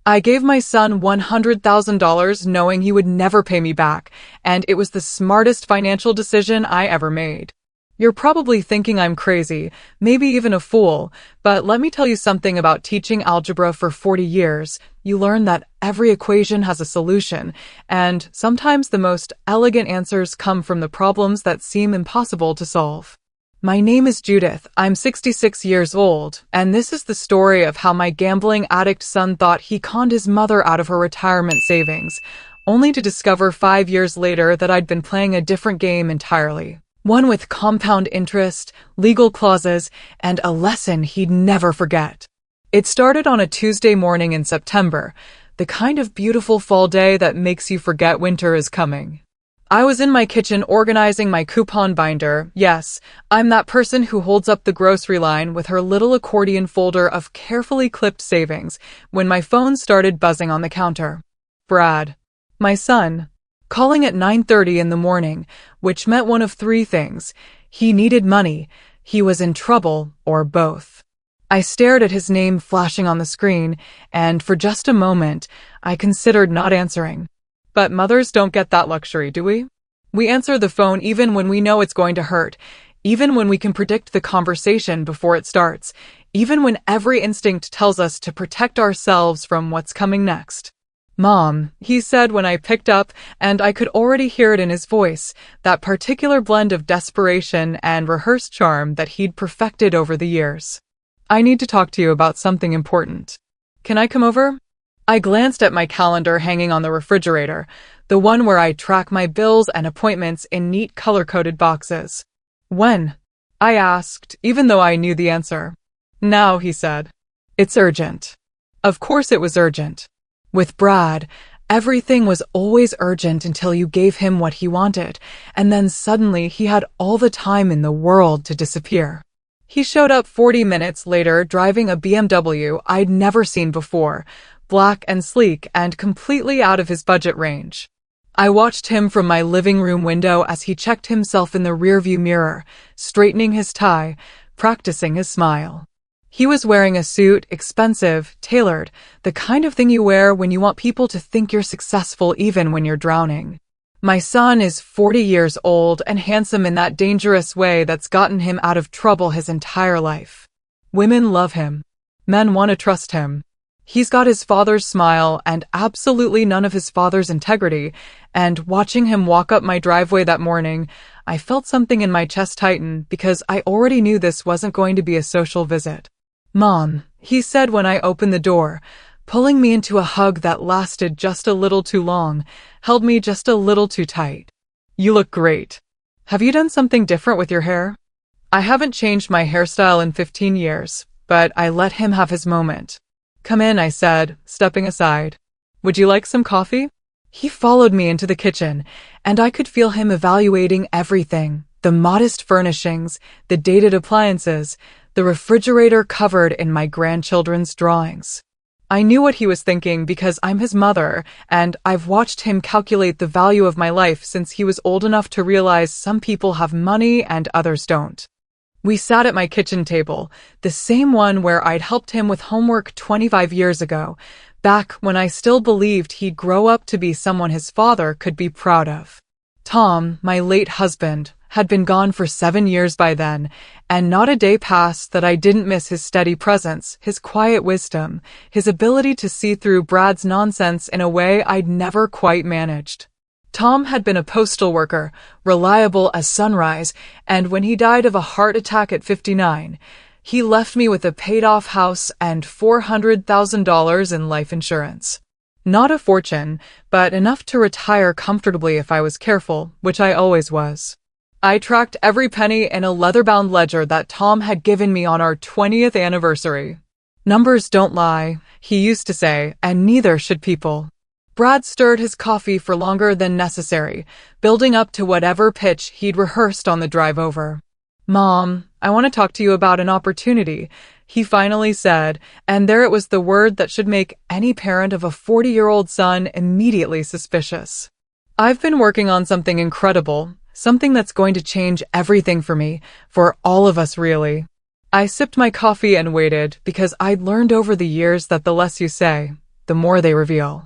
I gave my son $100,000 knowing he would never pay me back, and it was the smartest financial decision I ever made. You're probably thinking I'm crazy, maybe even a fool, but let me tell you something about teaching algebra for 40 years. You learn that every equation has a solution, and sometimes the most elegant answers come from the problems that seem impossible to solve. My name is Judith, I'm 66 years old, and this is the story of how my gambling addict son thought he conned his mother out of her retirement savings, only to discover 5 years later that I'd been playing a different game entirely. One with compound interest, legal clauses, and a lesson he'd never forget. It started on a Tuesday morning in September, the kind of beautiful fall day that makes you forget winter is coming. I was in my kitchen organizing my coupon binder. Yes, I'm that person who holds up the grocery line with her little accordion folder of carefully clipped savings when my phone started buzzing on the counter. Brad, my son, calling at 9:30 in the morning, which meant one of three things. He needed money, he was in trouble, or both. I stared at his name flashing on the screen, and for just a moment, I considered not answering. But mothers don't get that luxury, do we? We answer the phone even when we know it's going to hurt, even when we can predict the conversation before it starts, even when every instinct tells us to protect ourselves from what's coming next. Mom, he said when I picked up, and I could already hear it in his voice, that particular blend of desperation and rehearsed charm that he'd perfected over the years. I need to talk to you about something important. Can I come over? I glanced at my calendar hanging on the refrigerator, the one where I track my bills and appointments in neat color-coded boxes. When? I asked, even though I knew the answer. Now, he said. It's urgent. Of course it was urgent. With Brad, everything was always urgent until you gave him what he wanted, and then suddenly he had all the time in the world to disappear. He showed up 40 minutes later driving a BMW I'd never seen before, black and sleek and completely out of his budget range. I watched him from my living room window as he checked himself in the rearview mirror, straightening his tie, practicing his smile. He was wearing a suit, expensive, tailored, the kind of thing you wear when you want people to think you're successful even when you're drowning. My son is 40 years old and handsome in that dangerous way that's gotten him out of trouble his entire life. Women love him. Men want to trust him. He's got his father's smile and absolutely none of his father's integrity, and watching him walk up my driveway that morning, I felt something in my chest tighten because I already knew this wasn't going to be a social visit. Mom, he said when I opened the door, pulling me into a hug that lasted just a little too long, held me just a little too tight. You look great. Have you done something different with your hair? I haven't changed my hairstyle in 15 years, but I let him have his moment. Come in, I said, stepping aside. Would you like some coffee? He followed me into the kitchen, and I could feel him evaluating everything, the modest furnishings, the dated appliances, the refrigerator covered in my grandchildren's drawings. I knew what he was thinking because I'm his mother, and I've watched him calculate the value of my life since he was old enough to realize some people have money and others don't. We sat at my kitchen table, the same one where I'd helped him with homework 25 years ago, back when I still believed he'd grow up to be someone his father could be proud of. Tom, my late husband, had been gone for 7 years by then, and not a day passed that I didn't miss his steady presence, his quiet wisdom, his ability to see through Brad's nonsense in a way I'd never quite managed. Tom had been a postal worker, reliable as sunrise, and when he died of a heart attack at 59, he left me with a paid-off house and $400,000 in life insurance. Not a fortune, but enough to retire comfortably if I was careful, which I always was. I tracked every penny in a leather-bound ledger that Tom had given me on our 20th anniversary. Numbers don't lie, he used to say, and neither should people. Brad stirred his coffee for longer than necessary, building up to whatever pitch he'd rehearsed on the drive over. Mom, I want to talk to you about an opportunity, he finally said, and there it was, the word that should make any parent of a 40-year-old son immediately suspicious. I've been working on something incredible, something that's going to change everything for me, for all of us really. I sipped my coffee and waited because I'd learned over the years that the less you say, the more they reveal.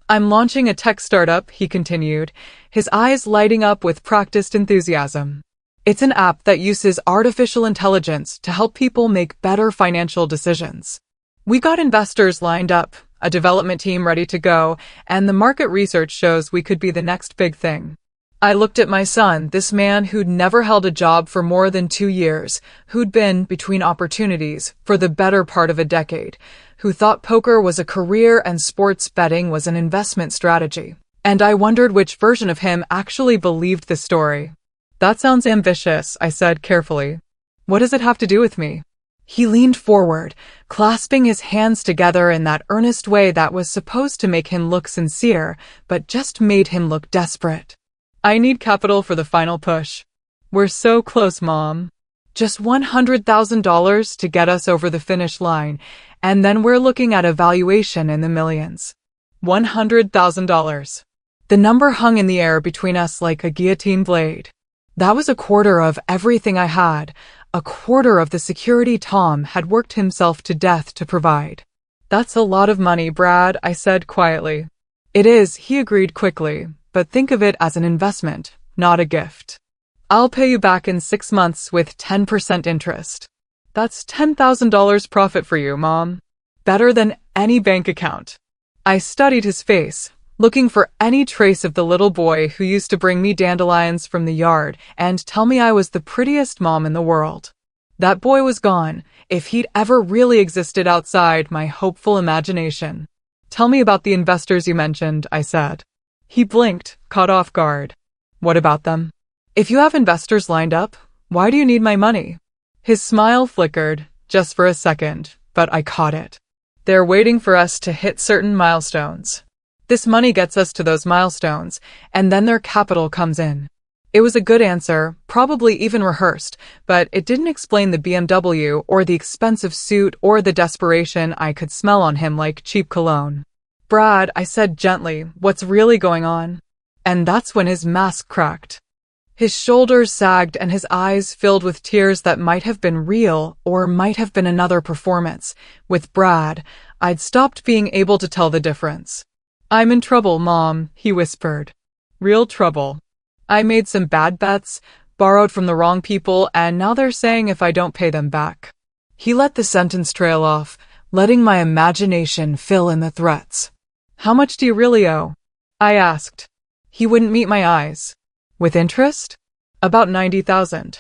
I'm launching a tech startup, he continued, his eyes lighting up with practiced enthusiasm. It's an app that uses artificial intelligence to help people make better financial decisions. We got investors lined up, a development team ready to go, and the market research shows we could be the next big thing. I looked at my son, this man who'd never held a job for more than 2 years, who'd been between opportunities for the better part of a decade, who thought poker was a career and sports betting was an investment strategy. And I wondered which version of him actually believed the story. That sounds ambitious, I said carefully. What does it have to do with me? He leaned forward, clasping his hands together in that earnest way that was supposed to make him look sincere, but just made him look desperate. I need capital for the final push. We're so close, Mom. Just $100,000 to get us over the finish line, and then we're looking at a valuation in the millions. $100,000. The number hung in the air between us like a guillotine blade. That was a quarter of everything I had, a quarter of the security Tom had worked himself to death to provide. That's a lot of money, Brad, I said quietly. It is, he agreed quickly, but think of it as an investment, not a gift. I'll pay you back in 6 months with 10% interest. That's $10,000 profit for you, Mom. Better than any bank account. I studied his face, looking for any trace of the little boy who used to bring me dandelions from the yard and tell me I was the prettiest mom in the world. That boy was gone, if he'd ever really existed outside my hopeful imagination. Tell me about the investors you mentioned, I said. He blinked, caught off guard. What about them? If you have investors lined up, why do you need my money? His smile flickered, just for a second, but I caught it. They're waiting for us to hit certain milestones. This money gets us to those milestones, and then their capital comes in. It was a good answer, probably even rehearsed, but it didn't explain the BMW or the expensive suit or the desperation I could smell on him like cheap cologne. Brad, I said gently, what's really going on? And that's when his mask cracked. His shoulders sagged and his eyes filled with tears that might have been real or might have been another performance. With Brad, I'd stopped being able to tell the difference. I'm in trouble, Mom, he whispered. Real trouble. I made some bad bets, borrowed from the wrong people, and now they're saying if I don't pay them back. He let the sentence trail off, letting my imagination fill in the threats. How much do you really owe? I asked. He wouldn't meet my eyes. With interest? About 90,000.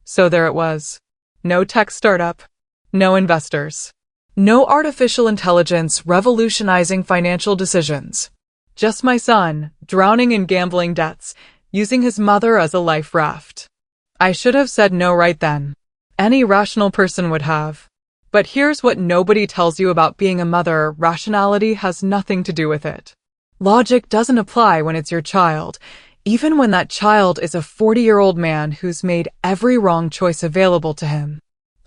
So there it was. No tech startup. No investors. No artificial intelligence revolutionizing financial decisions. Just my son, drowning in gambling debts, using his mother as a life raft. I should have said no right then. Any rational person would have. But here's what nobody tells you about being a mother: rationality has nothing to do with it. Logic doesn't apply when it's your child, even when that child is a 40-year-old man who's made every wrong choice available to him.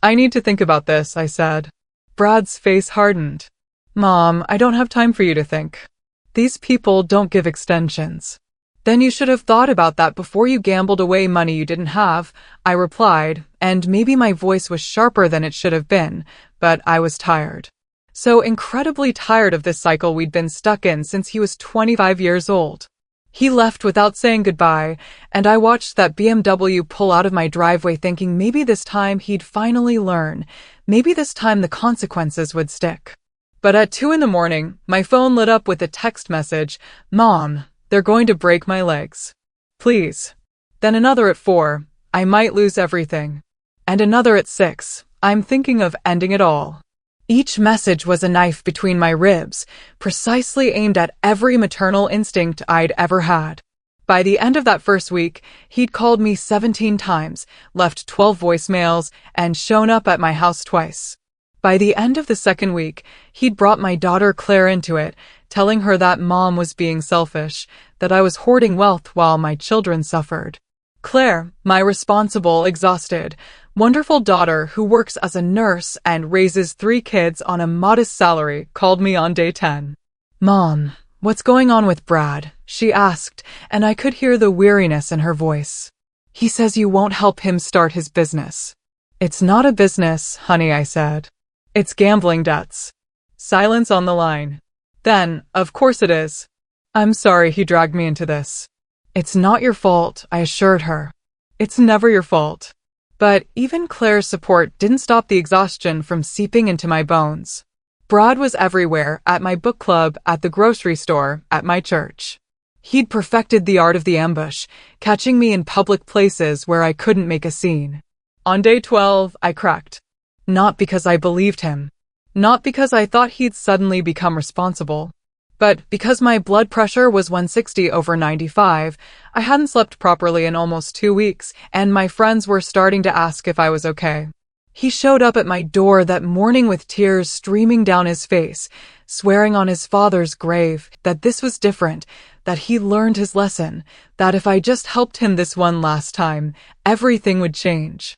I need to think about this, I said. Brad's face hardened. Mom, I don't have time for you to think. These people don't give extensions. Then you should have thought about that before you gambled away money you didn't have, I replied, and maybe my voice was sharper than it should have been, but I was tired. So incredibly tired of this cycle we'd been stuck in since he was 25 years old. He left without saying goodbye, and I watched that BMW pull out of my driveway thinking maybe this time he'd finally learn, maybe this time the consequences would stick. But at 2 a.m, my phone lit up with a text message, Mom, they're going to break my legs. Please. Then another at 4, I might lose everything. And another at 6, I'm thinking of ending it all. Each message was a knife between my ribs, precisely aimed at every maternal instinct I'd ever had. By the end of that first week, he'd called me 17 times, left 12 voicemails, and shown up at my house twice. By the end of the second week, he'd brought my daughter Claire into it, telling her that Mom was being selfish, that I was hoarding wealth while my children suffered. Claire, my responsible, exhausted, wonderful daughter who works as a nurse and raises 3 kids on a modest salary, called me on day 10. Mom, what's going on with Brad? She asked, and I could hear the weariness in her voice. He says you won't help him start his business. It's not a business, honey, I said. It's gambling debts. Silence on the line. Then, of course it is. I'm sorry he dragged me into this. It's not your fault, I assured her. It's never your fault. But even Claire's support didn't stop the exhaustion from seeping into my bones. Brad was everywhere, at my book club, at the grocery store, at my church. He'd perfected the art of the ambush, catching me in public places where I couldn't make a scene. On day 12, I cracked. Not because I believed him. Not because I thought he'd suddenly become responsible. But because my blood pressure was 160/95, I hadn't slept properly in almost 2 weeks, and my friends were starting to ask if I was okay. He showed up at my door that morning with tears streaming down his face, swearing on his father's grave that this was different, that he learned his lesson, that if I just helped him this one last time, everything would change.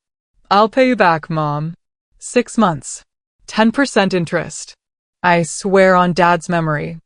I'll pay you back, Mom. 6 months. 10% interest. I swear on Dad's memory.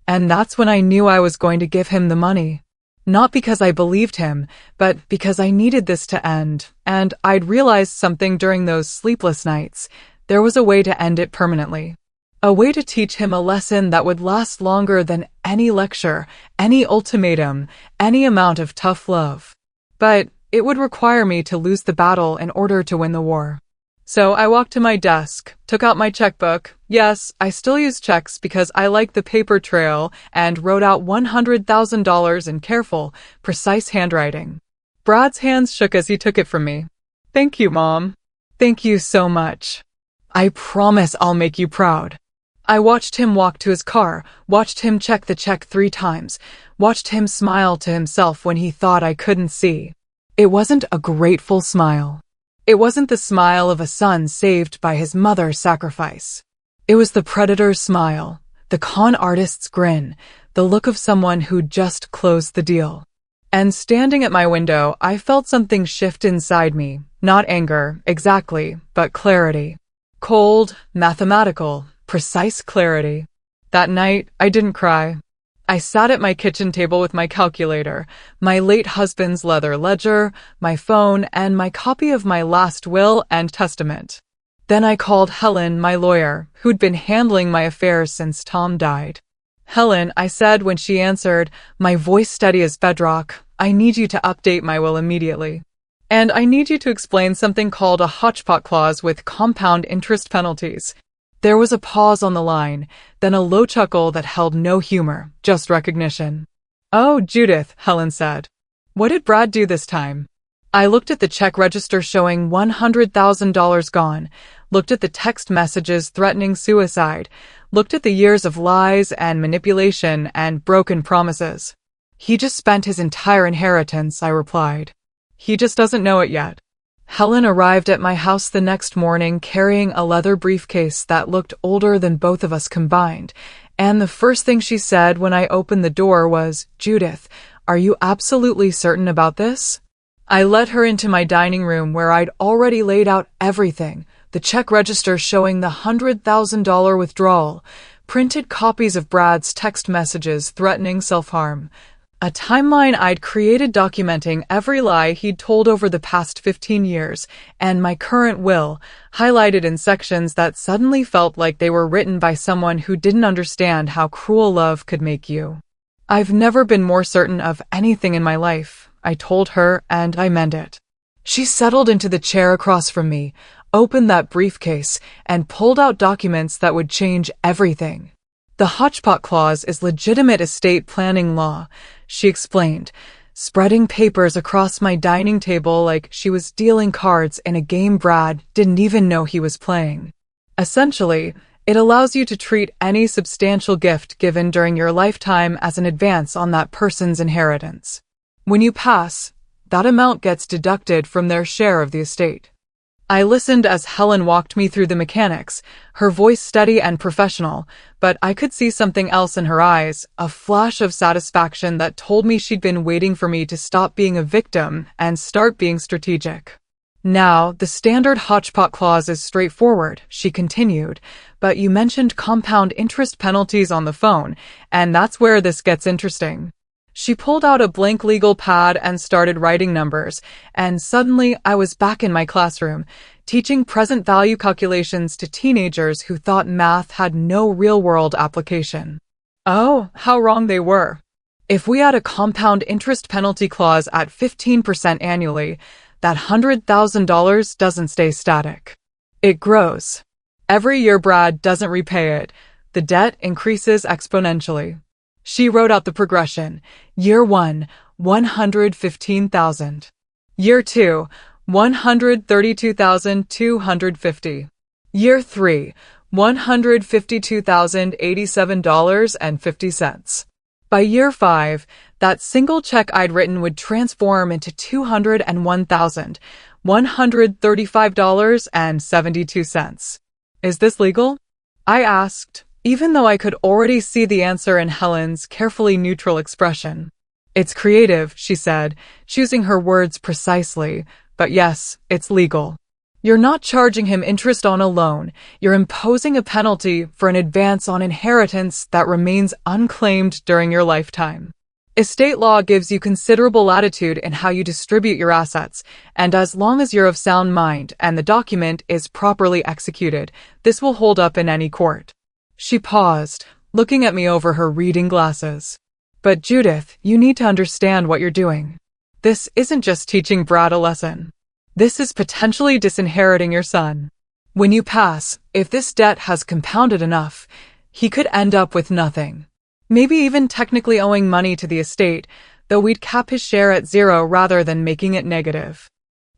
And that's when I knew I was going to give him the money. Not because I believed him, but because I needed this to end, and I'd realized something during those sleepless nights. There was a way to end it permanently. A way to teach him a lesson that would last longer than any lecture, any ultimatum, any amount of tough love. But it would require me to lose the battle in order to win the war. So I walked to my desk, took out my checkbook. Yes, I still use checks because I like the paper trail, and wrote out $100,000 in careful, precise handwriting. Brad's hands shook as he took it from me. Thank you, Mom. Thank you so much. I promise I'll make you proud. I watched him walk to his car, watched him check the check 3 times, watched him smile to himself when he thought I couldn't see. It wasn't a grateful smile. It wasn't the smile of a son saved by his mother's sacrifice. It was the predator's smile, the con artist's grin, the look of someone who'd just closed the deal. And standing at my window, I felt something shift inside me. Not anger, exactly, but clarity. Cold, mathematical, precise clarity. That night, I didn't cry. I sat at my kitchen table with my calculator, my late husband's leather ledger, my phone, and my copy of my last will and testament. Then I called Helen, my lawyer, who'd been handling my affairs since Tom died. Helen, I said when she answered, my voice steady as bedrock, I need you to update my will immediately. And I need you to explain something called a hotspot clause with compound interest penalties. There was a pause on the line, then a low chuckle that held no humor, just recognition. Oh, Judith, Helen said. What did Brad do this time? I looked at the check register showing $100,000 gone, looked at the text messages threatening suicide, looked at the years of lies and manipulation and broken promises. He just spent his entire inheritance, I replied. He just doesn't know it yet. Helen arrived at my house the next morning carrying a leather briefcase that looked older than both of us combined, and the first thing she said when I opened the door was, Judith, are you absolutely certain about this? I led her into my dining room where I'd already laid out everything, the check register showing the $100,000 withdrawal, printed copies of Brad's text messages threatening self-harm, a timeline I'd created documenting every lie he'd told over the past 15 years, and my current will, highlighted in sections that suddenly felt like they were written by someone who didn't understand how cruel love could make you. I've never been more certain of anything in my life, I told her, and I meant it. She settled into the chair across from me, opened that briefcase, and pulled out documents that would change everything. The hotspot clause is legitimate estate planning law, she explained, spreading papers across my dining table like she was dealing cards in a game Brad didn't even know he was playing. Essentially, it allows you to treat any substantial gift given during your lifetime as an advance on that person's inheritance. When you pass, that amount gets deducted from their share of the estate. I listened as Helen walked me through the mechanics, her voice steady and professional, but I could see something else in her eyes, a flash of satisfaction that told me she'd been waiting for me to stop being a victim and start being strategic. Now, the standard hotspot clause is straightforward, she continued, but you mentioned compound interest penalties on the phone, and that's where this gets interesting. She pulled out a blank legal pad and started writing numbers, and suddenly I was back in my classroom, teaching present value calculations to teenagers who thought math had no real-world application. Oh, how wrong they were. If we had a compound interest penalty clause at 15% annually, that $100,000 doesn't stay static. It grows. Every year Brad doesn't repay it, the debt increases exponentially. She wrote out the progression. Year 1, 115,000. Year 2, 132,250. Year 3, $152,087.50. By year 5, that single check I'd written would transform into $201,135.72. Is this legal? I asked, even though I could already see the answer in Helen's carefully neutral expression. It's creative, she said, choosing her words precisely, but yes, it's legal. You're not charging him interest on a loan, you're imposing a penalty for an advance on inheritance that remains unclaimed during your lifetime. Estate law gives you considerable latitude in how you distribute your assets, and as long as you're of sound mind and the document is properly executed, this will hold up in any court. She paused, looking at me over her reading glasses. But Judith, you need to understand what you're doing. This isn't just teaching Brad a lesson. This is potentially disinheriting your son. When you pass, if this debt has compounded enough, he could end up with nothing. Maybe even technically owing money to the estate, though we'd cap his share at 0 rather than making it negative.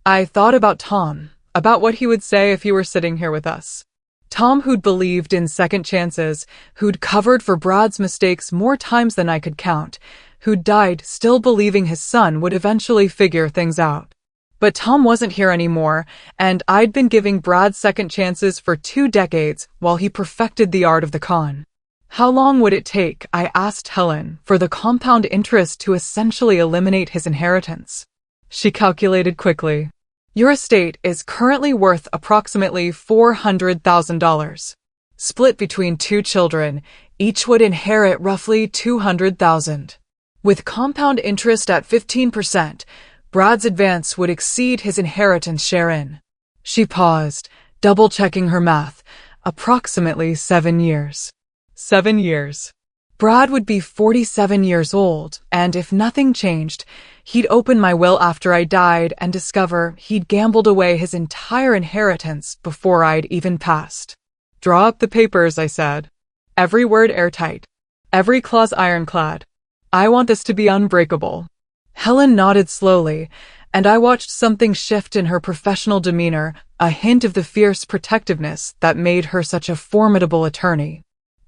I thought about Tom, about what he would say if he were sitting here with us. Tom, who'd believed in second chances, who'd covered for Brad's mistakes more times than I could count, who'd died still believing his son would eventually figure things out. But Tom wasn't here anymore, and I'd been giving Brad second chances for 2 decades while he perfected the art of the con. How long would it take, I asked Helen, for the compound interest to essentially eliminate his inheritance? She calculated quickly. Your estate is currently worth approximately $400,000. Split between 2 children, each would inherit roughly $200,000. With compound interest at 15%, Brad's advance would exceed his inheritance share in. She paused, double-checking her math. Approximately 7 years. 7 years. Brad would be 47 years old, and if nothing changed, he'd open my will after I died and discover he'd gambled away his entire inheritance before I'd even passed. Draw up the papers, I said. Every word airtight. Every clause ironclad. I want this to be unbreakable. Helen nodded slowly, and I watched something shift in her professional demeanor, a hint of the fierce protectiveness that made her such a formidable attorney.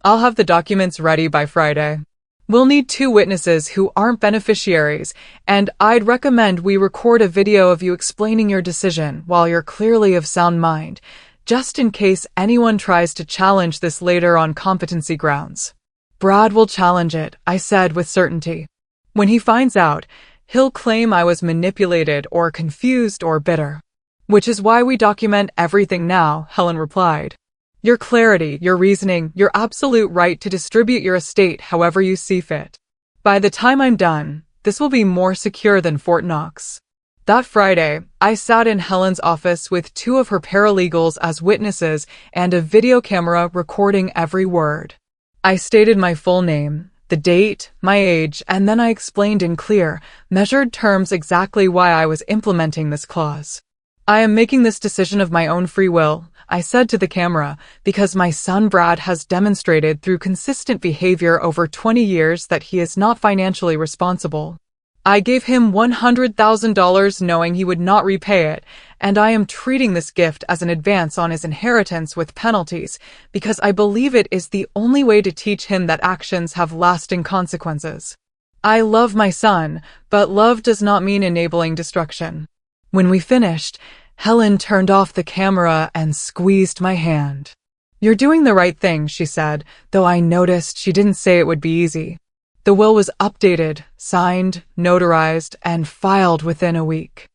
I'll have the documents ready by Friday. We'll need 2 witnesses who aren't beneficiaries, and I'd recommend we record a video of you explaining your decision while you're clearly of sound mind, just in case anyone tries to challenge this later on competency grounds. Brad will challenge it, I said with certainty. When he finds out, he'll claim I was manipulated or confused or bitter. Which is why we document everything now, Helen replied. Your clarity, your reasoning, your absolute right to distribute your estate however you see fit. By the time I'm done, this will be more secure than Fort Knox. That Friday, I sat in Helen's office with 2 of her paralegals as witnesses and a video camera recording every word. I stated my full name, the date, my age, and then I explained in clear, measured terms exactly why I was implementing this clause. I am making this decision of my own free will, I said to the camera, because my son Brad has demonstrated through consistent behavior over 20 years that he is not financially responsible. I gave him $100,000 knowing he would not repay it, and I am treating this gift as an advance on his inheritance with penalties, because I believe it is the only way to teach him that actions have lasting consequences. I love my son, but love does not mean enabling destruction. When we finished, Helen turned off the camera and squeezed my hand. You're doing the right thing, she said, though I noticed she didn't say it would be easy. The will was updated, signed, notarized, and filed within a week.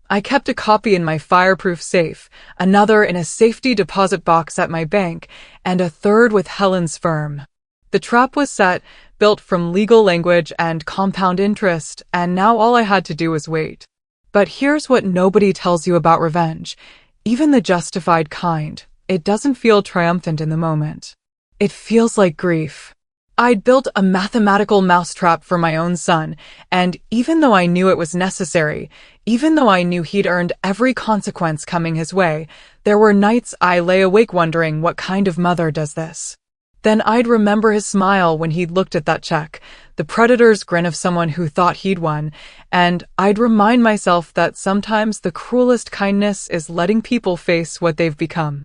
I kept a copy in my fireproof safe, another in a safety deposit box at my bank, and a third with Helen's firm. The trap was set, built from legal language and compound interest, and now all I had to do was wait. But here's what nobody tells you about revenge. Even the justified kind, it doesn't feel triumphant in the moment. It feels like grief. I'd built a mathematical mousetrap for my own son, and even though I knew it was necessary, even though I knew he'd earned every consequence coming his way, there were nights I lay awake wondering what kind of mother does this. Then I'd remember his smile when he'd looked at that check, the predator's grin of someone who thought he'd won, and I'd remind myself that sometimes the cruelest kindness is letting people face what they've become.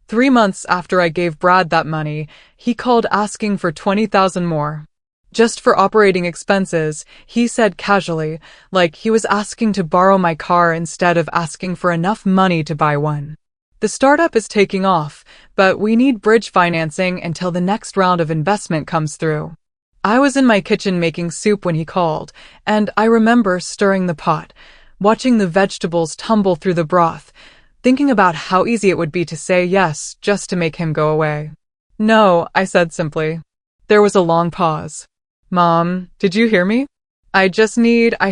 3 months after I gave Brad that money, he called asking for $20,000 more. Just for operating expenses, he said casually, like he was asking to borrow my car instead of asking for enough money to buy one. The startup is taking off, but we need bridge financing until the next round of investment comes through. I was in my kitchen making soup when he called, and I remember stirring the pot, watching the vegetables tumble through the broth, thinking about how easy it would be to say yes just to make him go away. No, I said simply. There was a long pause. Mom, did you hear me? I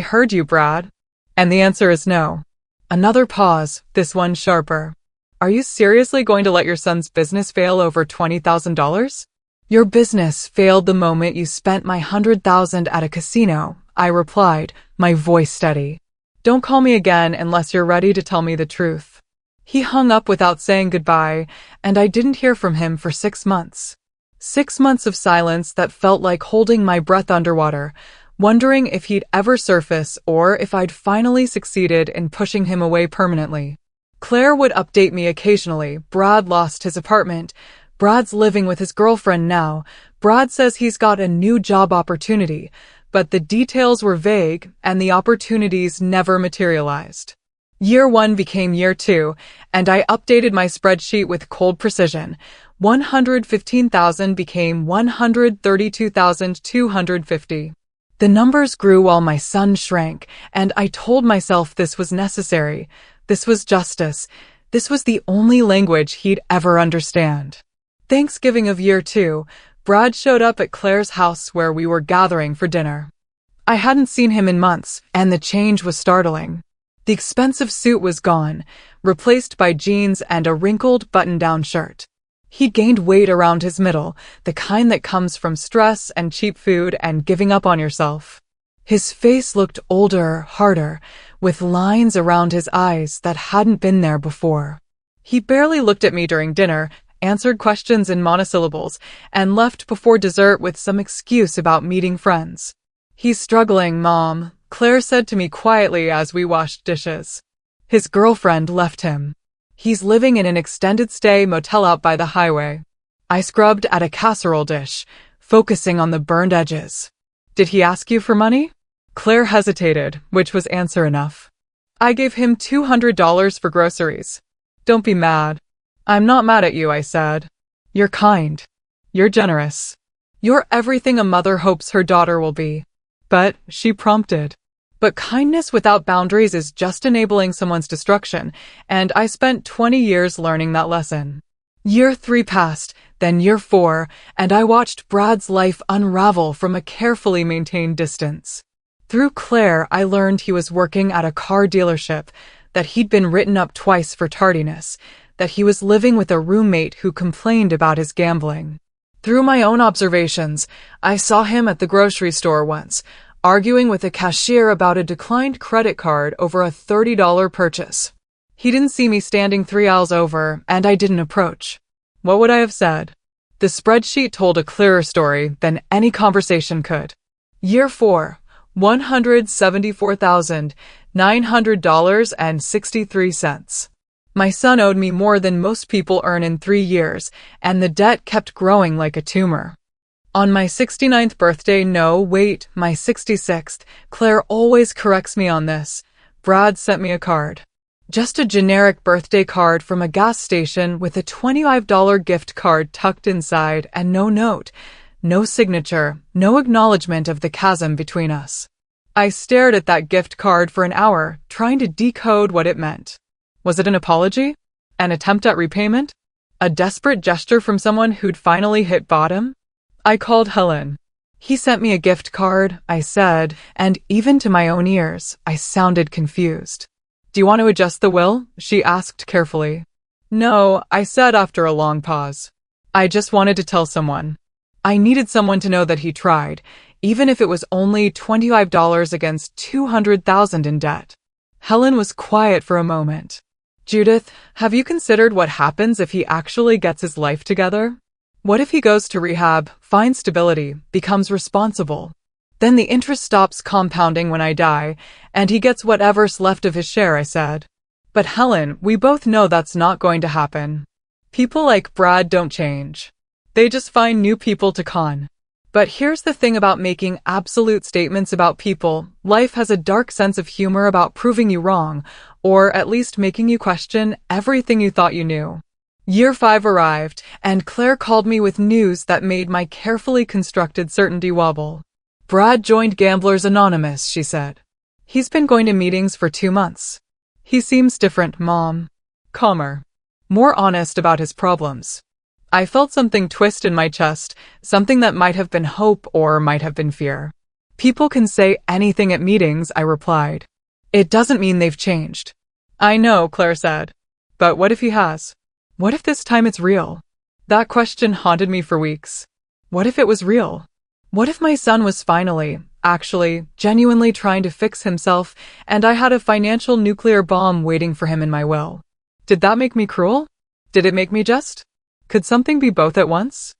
heard you, Brad. And the answer is no. Another pause, this one sharper. Are you seriously going to let your son's business fail over $20,000? Your business failed the moment you spent my $100,000 at a casino, I replied, my voice steady. Don't call me again unless you're ready to tell me the truth. He hung up without saying goodbye, and I didn't hear from him for 6 months. 6 months of silence that felt like holding my breath underwater, wondering if he'd ever surface or if I'd finally succeeded in pushing him away permanently. Claire would update me occasionally. Brad lost his apartment. Brad's living with his girlfriend now. Brad says he's got a new job opportunity, but the details were vague and the opportunities never materialized. Year 1 became year 2, and I updated my spreadsheet with cold precision. 115,000 became 132,250. The numbers grew while my son shrank, and I told myself this was necessary. This was justice. This was the only language he'd ever understand. Thanksgiving of year 2, Brad showed up at Claire's house where we were gathering for dinner. I hadn't seen him in months, and the change was startling. The expensive suit was gone, replaced by jeans and a wrinkled button-down shirt. He'd gained weight around his middle, the kind that comes from stress and cheap food and giving up on yourself. His face looked older, harder, with lines around his eyes that hadn't been there before. He barely looked at me during dinner, answered questions in monosyllables, and left before dessert with some excuse about meeting friends. He's struggling, Mom, Claire said to me quietly as we washed dishes. His girlfriend left him. He's living in an extended stay motel out by the highway. I scrubbed at a casserole dish, focusing on the burned edges. Did he ask you for money? Claire hesitated, which was answer enough. I gave him $200 for groceries. Don't be mad. I'm not mad at you, I said. You're kind. You're generous. You're everything a mother hopes her daughter will be. But, she prompted. But kindness without boundaries is just enabling someone's destruction, and I spent 20 years learning that lesson. Year 3 passed, then year 4, and I watched Brad's life unravel from a carefully maintained distance. Through Claire, I learned he was working at a car dealership, that he'd been written up twice for tardiness, that he was living with a roommate who complained about his gambling. Through my own observations, I saw him at the grocery store once, arguing with a cashier about a declined credit card over a $30 purchase. He didn't see me standing 3 aisles over, and I didn't approach. What would I have said? The spreadsheet told a clearer story than any conversation could. Year 4. $174,900.63. My son owed me more than most people earn in 3 years, and the debt kept growing like a tumor. On my 69th birthday, my 66th, Claire always corrects me on this, Brad sent me a card. Just a generic birthday card from a gas station with a $25 gift card tucked inside and no note. No signature, no acknowledgement of the chasm between us. I stared at that gift card for an hour, trying to decode what it meant. Was it an apology? An attempt at repayment? A desperate gesture from someone who'd finally hit bottom? I called Helen. He sent me a gift card, I said, and even to my own ears, I sounded confused. Do you want to adjust the will? She asked carefully. No, I said after a long pause. I just wanted to tell someone. I needed someone to know that he tried, even if it was only $25 against $200,000 in debt. Helen was quiet for a moment. Judith, have you considered what happens if he actually gets his life together? What if he goes to rehab, finds stability, becomes responsible? Then the interest stops compounding when I die, and he gets whatever's left of his share, I said. But Helen, we both know that's not going to happen. People like Brad don't change. They just find new people to con. But here's the thing about making absolute statements about people. Life has a dark sense of humor about proving you wrong, or at least making you question everything you thought you knew. Year 5 arrived, and Claire called me with news that made my carefully constructed certainty wobble. Brad joined Gamblers Anonymous, she said. He's been going to meetings for 2 months. He seems different, Mom. Calmer. More honest about his problems. I felt something twist in my chest, something that might have been hope or might have been fear. People can say anything at meetings, I replied. It doesn't mean they've changed. I know, Claire said. But what if he has? What if this time it's real? That question haunted me for weeks. What if it was real? What if my son was finally, actually, genuinely trying to fix himself, and I had a financial nuclear bomb waiting for him in my will? Did that make me cruel? Did it make me just? Could something be both at once?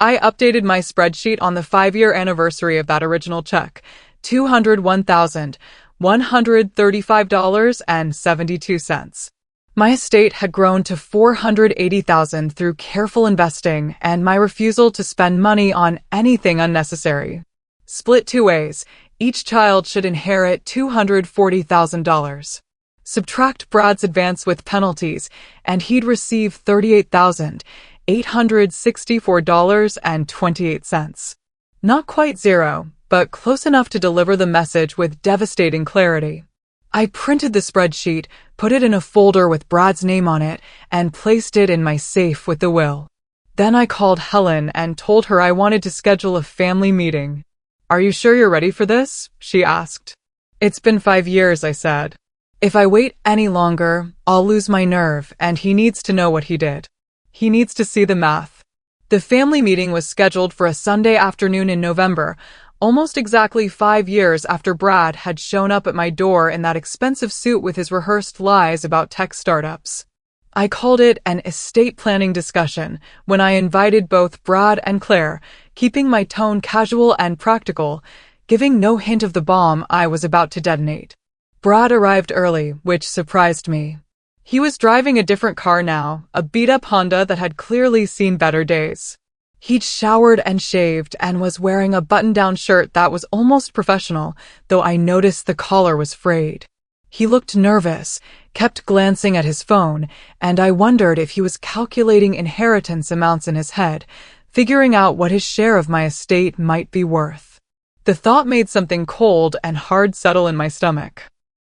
I updated my spreadsheet on the 5-year anniversary of that original check, $201,135.72. My estate had grown to $480,000 through careful investing and my refusal to spend money on anything unnecessary. Split 2 ways, each child should inherit $240,000. Subtract Brad's advance with penalties, and he'd receive $38,864.28. Not quite zero, but close enough to deliver the message with devastating clarity. I printed the spreadsheet, put it in a folder with Brad's name on it, and placed it in my safe with the will. Then I called Helen and told her I wanted to schedule a family meeting. Are you sure you're ready for this? She asked. It's been 5 years, I said. If I wait any longer, I'll lose my nerve, and he needs to know what he did. He needs to see the math. The family meeting was scheduled for a Sunday afternoon in November, almost exactly 5 years after Brad had shown up at my door in that expensive suit with his rehearsed lies about tech startups. I called it an estate planning discussion when I invited both Brad and Claire, keeping my tone casual and practical, giving no hint of the bomb I was about to detonate. Brad arrived early, which surprised me. He was driving a different car now, a beat-up Honda that had clearly seen better days. He'd showered and shaved and was wearing a button-down shirt that was almost professional, though I noticed the collar was frayed. He looked nervous, kept glancing at his phone, and I wondered if he was calculating inheritance amounts in his head, figuring out what his share of my estate might be worth. The thought made something cold and hard settle in my stomach.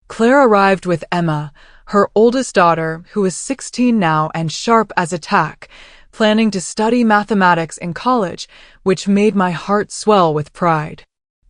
Claire arrived with Emma, her oldest daughter, who is 16 now and sharp as a tack, planning to study mathematics in college, which made my heart swell with pride.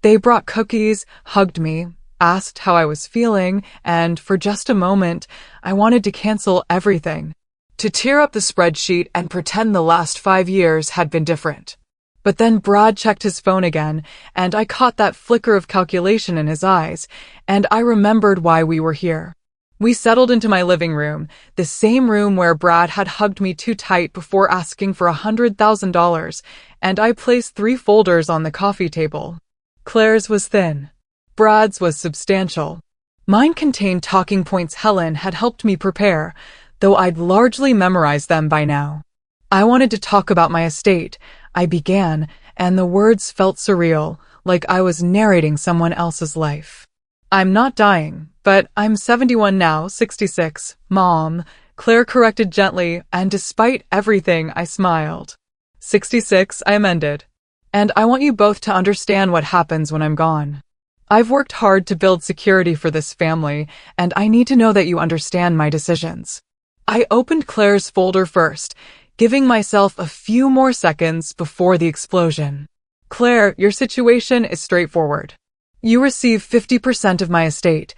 They brought cookies, hugged me, asked how I was feeling, and for just a moment, I wanted to cancel everything, to tear up the spreadsheet and pretend the last 5 years had been different. But then Brad checked his phone again, and I caught that flicker of calculation in his eyes, and I remembered why we were here. We settled into my living room, the same room where Brad had hugged me too tight before asking for $100,000, and I placed 3 folders on the coffee table. Claire's was thin. Brad's was substantial. Mine contained talking points Helen had helped me prepare, though I'd largely memorized them by now. I wanted to talk about my estate, I began, and the words felt surreal, like I was narrating someone else's life. I'm not dying, but I'm 71 now, 66, Mom, Claire corrected gently, and despite everything, I smiled. 66, I amended. And I want you both to understand what happens when I'm gone. I've worked hard to build security for this family, and I need to know that you understand my decisions. I opened Claire's folder first, giving myself a few more seconds before the explosion. Claire, your situation is straightforward. You receive 50% of my estate,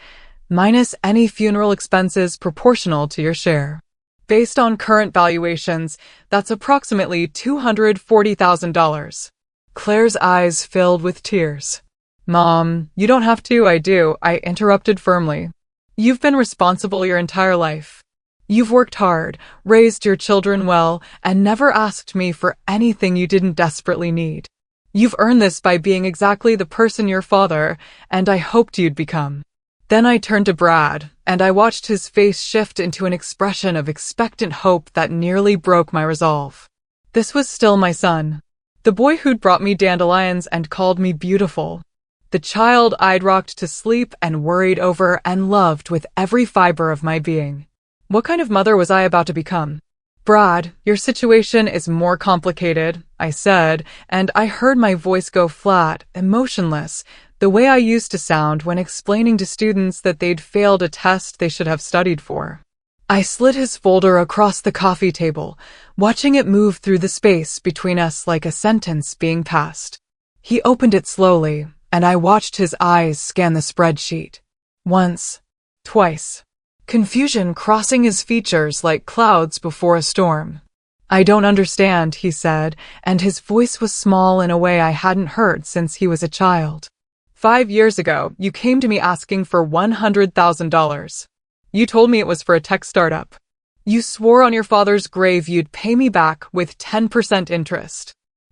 minus any funeral expenses proportional to your share. Based on current valuations, that's approximately $240,000. Claire's eyes filled with tears. Mom, you don't have to, I do, I interrupted firmly. You've been responsible your entire life. You've worked hard, raised your children well, and never asked me for anything you didn't desperately need. You've earned this by being exactly the person your father and I hoped you'd become. Then I turned to Brad, and I watched his face shift into an expression of expectant hope that nearly broke my resolve. This was still my son. The boy who'd brought me dandelions and called me beautiful. The child I'd rocked to sleep and worried over and loved with every fiber of my being. What kind of mother was I about to become? Brad, your situation is more complicated, I said, and I heard my voice go flat, emotionless, the way I used to sound when explaining to students that they'd failed a test they should have studied for. I slid his folder across the coffee table, watching it move through the space between us like a sentence being passed. He opened it slowly, and I watched his eyes scan the spreadsheet. Once, twice. Confusion crossing his features like clouds before a storm. I don't understand, he said, and his voice was small in a way I hadn't heard since he was a child. 5 years ago, you came to me asking for $100,000. You told me it was for a tech startup. You swore on your father's grave you'd pay me back with 10% interest.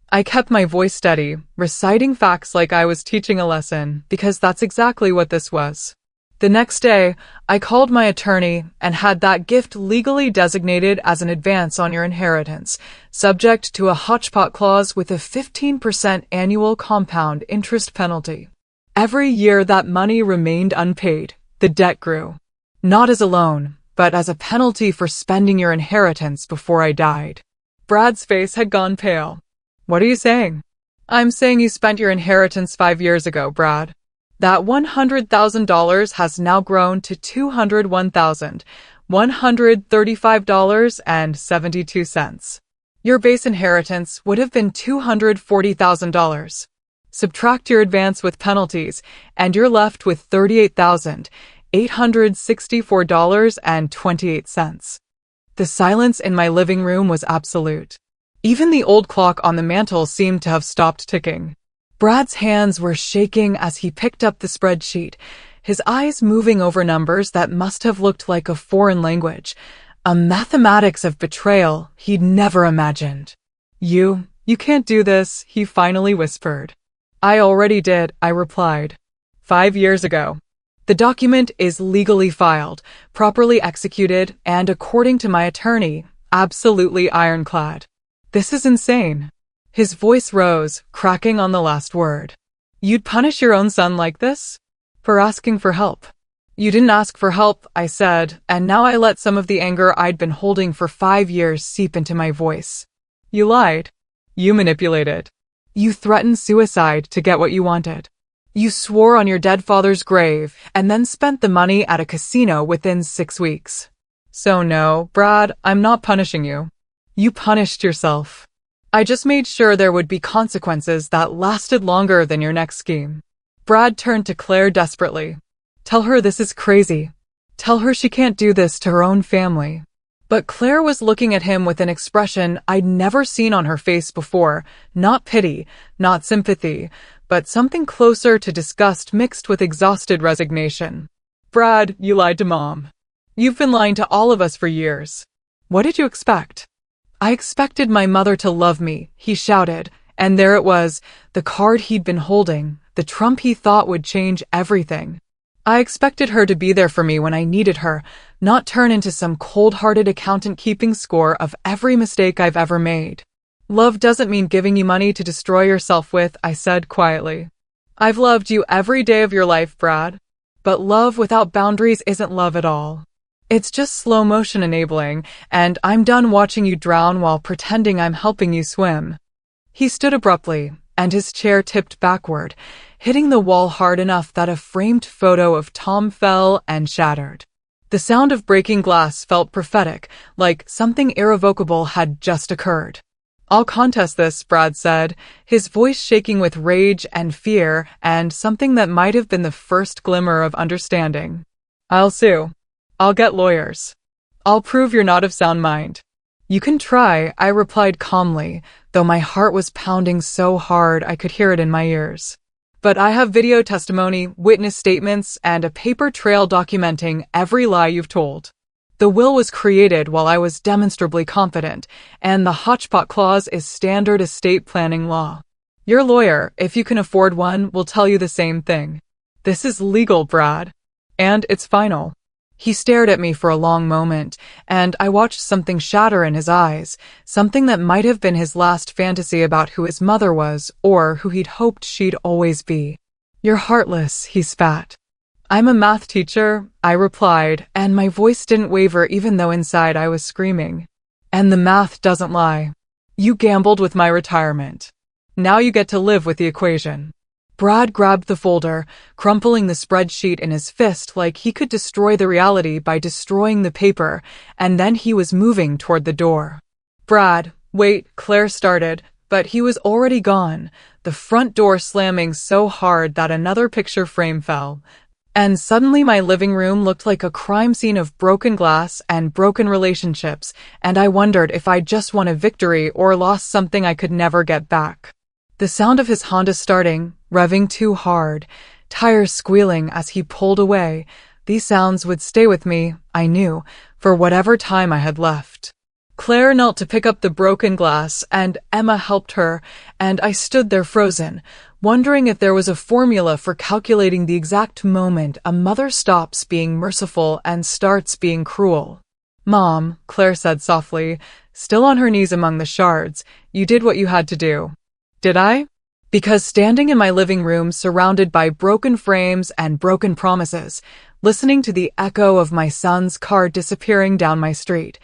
I kept my voice steady, reciting facts like I was teaching a lesson, because that's exactly what this was. The next day, I called my attorney and had that gift legally designated as an advance on your inheritance, subject to a hotspot clause with a 15% annual compound interest penalty. Every year that money remained unpaid, the debt grew. Not as a loan, but as a penalty for spending your inheritance before I died. Brad's face had gone pale. What are you saying? I'm saying you spent your inheritance 5 years ago, Brad. That $100,000 has now grown to $201,135.72. Your base inheritance would have been $240,000. Subtract your advance with penalties, and you're left with $38,864.28. The silence in my living room was absolute. Even the old clock on the mantel seemed to have stopped ticking. Brad's hands were shaking as he picked up the spreadsheet, his eyes moving over numbers that must have looked like a foreign language, a mathematics of betrayal he'd never imagined. You can't do this, he finally whispered. I already did, I replied. 5 years ago. The document is legally filed, properly executed, and according to my attorney, absolutely ironclad. This is insane. His voice rose, cracking on the last word. You'd punish your own son like this? For asking for help. You didn't ask for help, I said, and now I let some of the anger I'd been holding for 5 years seep into my voice. You lied. You manipulated. You threatened suicide to get what you wanted. You swore on your dead father's grave and then spent the money at a casino within 6 weeks. So no, Brad, I'm not punishing you. You punished yourself. I just made sure there would be consequences that lasted longer than your next scheme. Brad turned to Claire desperately. Tell her this is crazy. Tell her she can't do this to her own family. But Claire was looking at him with an expression I'd never seen on her face before, not pity, not sympathy, but something closer to disgust mixed with exhausted resignation. Brad, you lied to Mom. You've been lying to all of us for years. What did you expect? I expected my mother to love me, he shouted, and there it was, the card he'd been holding, the trump he thought would change everything. I expected her to be there for me when I needed her, not turn into some cold-hearted accountant keeping score of every mistake I've ever made. Love doesn't mean giving you money to destroy yourself with, I said quietly. I've loved you every day of your life, Brad. But love without boundaries isn't love at all. It's just slow motion enabling, and I'm done watching you drown while pretending I'm helping you swim. He stood abruptly, and his chair tipped backward, hitting the wall hard enough that a framed photo of Tom fell and shattered. The sound of breaking glass felt prophetic, like something irrevocable had just occurred. I'll contest this, Brad said, his voice shaking with rage and fear and something that might have been the first glimmer of understanding. I'll sue. I'll get lawyers. I'll prove you're not of sound mind. You can try, I replied calmly, though my heart was pounding so hard I could hear it in my ears. But I have video testimony, witness statements, and a paper trail documenting every lie you've told. The will was created while I was demonstrably confident, and the hotspot clause is standard estate planning law. Your lawyer, if you can afford one, will tell you the same thing. This is legal, Brad. And it's final. He stared at me for a long moment, and I watched something shatter in his eyes, something that might have been his last fantasy about who his mother was, or who he'd hoped she'd always be. You're heartless, he spat. I'm a math teacher, I replied, and my voice didn't waver even though inside I was screaming. And the math doesn't lie. You gambled with my retirement. Now you get to live with the equation. Brad grabbed the folder, crumpling the spreadsheet in his fist like he could destroy the reality by destroying the paper, and then he was moving toward the door. Brad, wait, Claire started, but he was already gone, the front door slamming so hard that another picture frame fell. And suddenly my living room looked like a crime scene of broken glass and broken relationships, and I wondered if I'd just won a victory or lost something I could never get back. The sound of his Honda starting, revving too hard, tires squealing as he pulled away, these sounds would stay with me, I knew, for whatever time I had left. Claire knelt to pick up the broken glass, and Emma helped her, and I stood there frozen, wondering if there was a formula for calculating the exact moment a mother stops being merciful and starts being cruel. Mom, Claire said softly, still on her knees among the shards, you did what you had to do. Did I? Because standing in my living room surrounded by broken frames and broken promises, listening to the echo of my son's car disappearing down my street,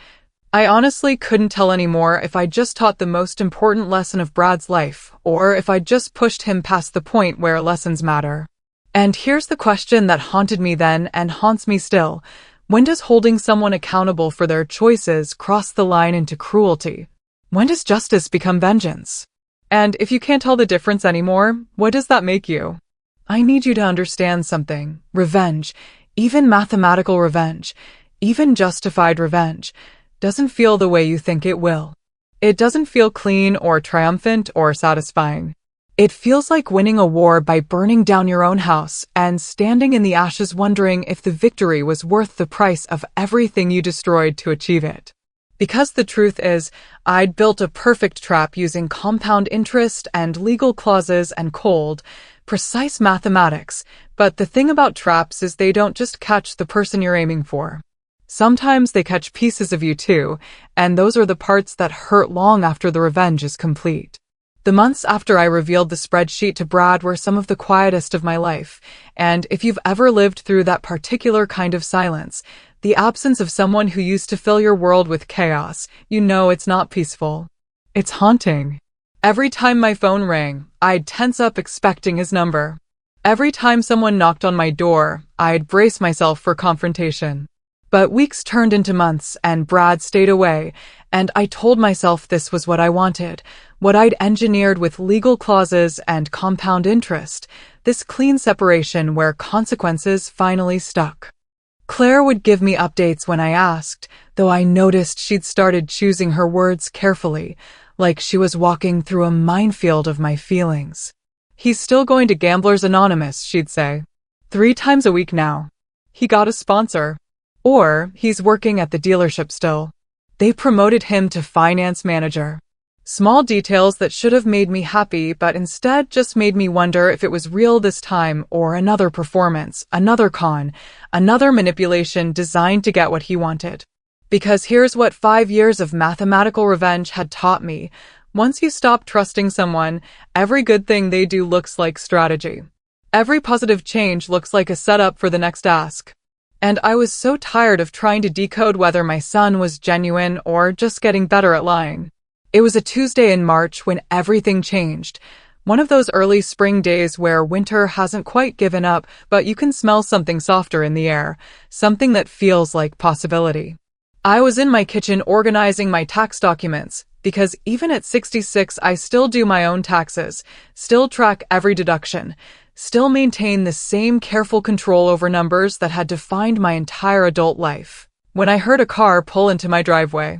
I honestly couldn't tell anymore if I just taught the most important lesson of Brad's life, or if I just pushed him past the point where lessons matter. And here's the question that haunted me then and haunts me still. When does holding someone accountable for their choices cross the line into cruelty? When does justice become vengeance? And if you can't tell the difference anymore, what does that make you? I need you to understand something. Revenge, even mathematical revenge, even justified revenge, doesn't feel the way you think it will. It doesn't feel clean or triumphant or satisfying. It feels like winning a war by burning down your own house and standing in the ashes wondering if the victory was worth the price of everything you destroyed to achieve it. Because the truth is, I'd built a perfect trap using compound interest and legal clauses and cold, precise mathematics, but the thing about traps is they don't just catch the person you're aiming for. Sometimes they catch pieces of you too, and those are the parts that hurt long after the revenge is complete. The months after I revealed the spreadsheet to Brad were some of the quietest of my life, and if you've ever lived through that particular kind of silence, the absence of someone who used to fill your world with chaos, you know it's not peaceful. It's haunting. Every time my phone rang, I'd tense up expecting his number. Every time someone knocked on my door, I'd brace myself for confrontation. But weeks turned into months, and Brad stayed away, and I told myself this was what I wanted, what I'd engineered with legal clauses and compound interest, this clean separation where consequences finally stuck. Claire would give me updates when I asked, though I noticed she'd started choosing her words carefully, like she was walking through a minefield of my feelings. He's still going to Gamblers Anonymous, she'd say. 3 times a week now. He got a sponsor. Or, he's working at the dealership still. They promoted him to finance manager. Small details that should have made me happy but instead just made me wonder if it was real this time or another performance, another con, another manipulation designed to get what he wanted. Because here's what 5 years of mathematical revenge had taught me. Once you stop trusting someone, every good thing they do looks like strategy. Every positive change looks like a setup for the next ask. And I was so tired of trying to decode whether my son was genuine or just getting better at lying. It was a Tuesday in March when everything changed. One of those early spring days where winter hasn't quite given up, but you can smell something softer in the air, something that feels like possibility. I was in my kitchen organizing my tax documents, because even at 66 I still do my own taxes, still track every deduction, still maintain the same careful control over numbers that had defined my entire adult life. When I heard a car pull into my driveway.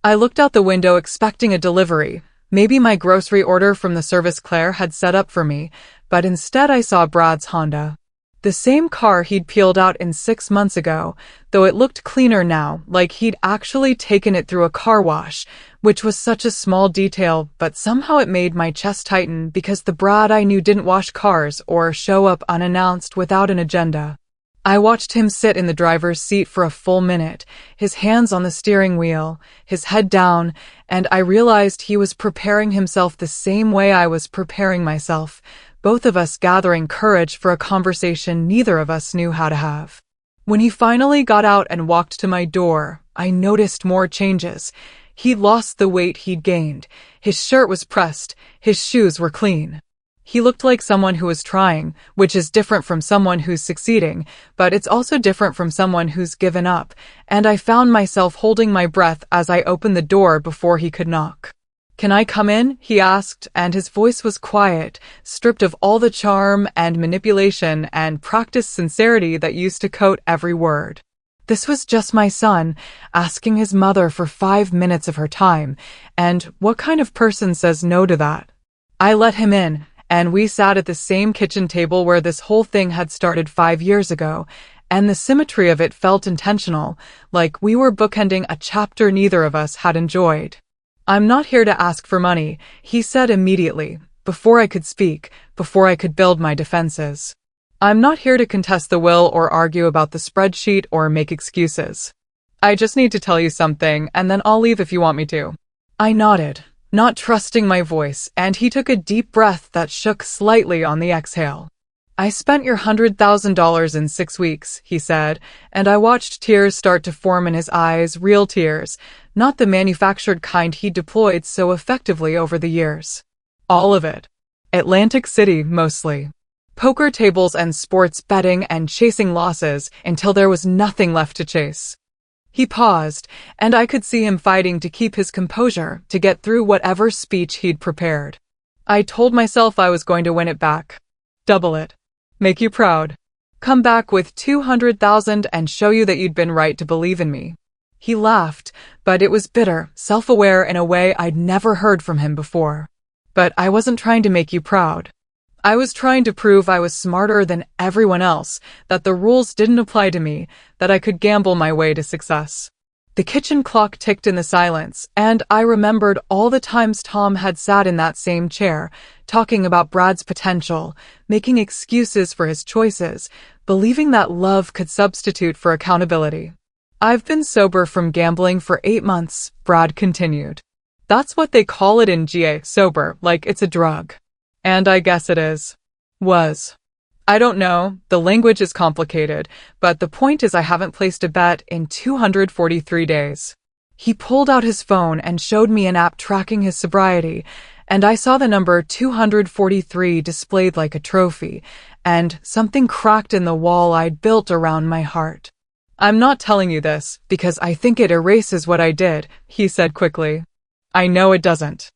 I looked out the window expecting a delivery. Maybe my grocery order from the service Claire had set up for me, but instead I saw Brad's Honda. The same car he'd peeled out in 6 months ago, though it looked cleaner now, like he'd actually taken it through a car wash, which was such a small detail, but somehow it made my chest tighten because the Brad I knew didn't wash cars or show up unannounced without an agenda. I watched him sit in the driver's seat for a full minute, his hands on the steering wheel, his head down, and I realized he was preparing himself the same way I was preparing myself, both of us gathering courage for a conversation neither of us knew how to have. When he finally got out and walked to my door, I noticed more changes. He'd lost the weight he'd gained. His shirt was pressed. His shoes were clean. He looked like someone who was trying, which is different from someone who's succeeding, but it's also different from someone who's given up, and I found myself holding my breath as I opened the door before he could knock. "Can I come in?" he asked, and his voice was quiet, stripped of all the charm and manipulation and practiced sincerity that used to coat every word. This was just my son, asking his mother for 5 minutes of her time, and what kind of person says no to that? I let him in, and we sat at the same kitchen table where this whole thing had started 5 years ago, and the symmetry of it felt intentional, like we were bookending a chapter neither of us had enjoyed. "I'm not here to ask for money," he said immediately, before I could speak, before I could build my defenses. "I'm not here to contest the will or argue about the spreadsheet or make excuses. I just need to tell you something, and then I'll leave if you want me to." I nodded, not trusting my voice, and he took a deep breath that shook slightly on the exhale. "I spent your $100,000 in 6 weeks, he said, and I watched tears start to form in his eyes, real tears, not the manufactured kind he deployed so effectively over the years. All of it. Atlantic City, mostly. Poker tables and sports betting and chasing losses until there was nothing left to chase. He paused, and I could see him fighting to keep his composure, to get through whatever speech he'd prepared. I told myself I was going to win it back. Double it. Make you proud. Come back with 200,000 and show you that you'd been right to believe in me. He laughed, but it was bitter, self-aware in a way I'd never heard from him before. But I wasn't trying to make you proud. I was trying to prove I was smarter than everyone else, that the rules didn't apply to me, that I could gamble my way to success. The kitchen clock ticked in the silence, and I remembered all the times Tom had sat in that same chair, talking about Brad's potential, making excuses for his choices, believing that love could substitute for accountability. "I've been sober from gambling for 8 months, Brad continued. "That's what they call it in GA, sober, like it's a drug. And I guess it is. Was. I don't know, the language is complicated, but the point is I haven't placed a bet in 243 days. He pulled out his phone and showed me an app tracking his sobriety, and I saw the number 243 displayed like a trophy, and something cracked in the wall I'd built around my heart. "I'm not telling you this, because I think it erases what I did," he said quickly. "I know it doesn't.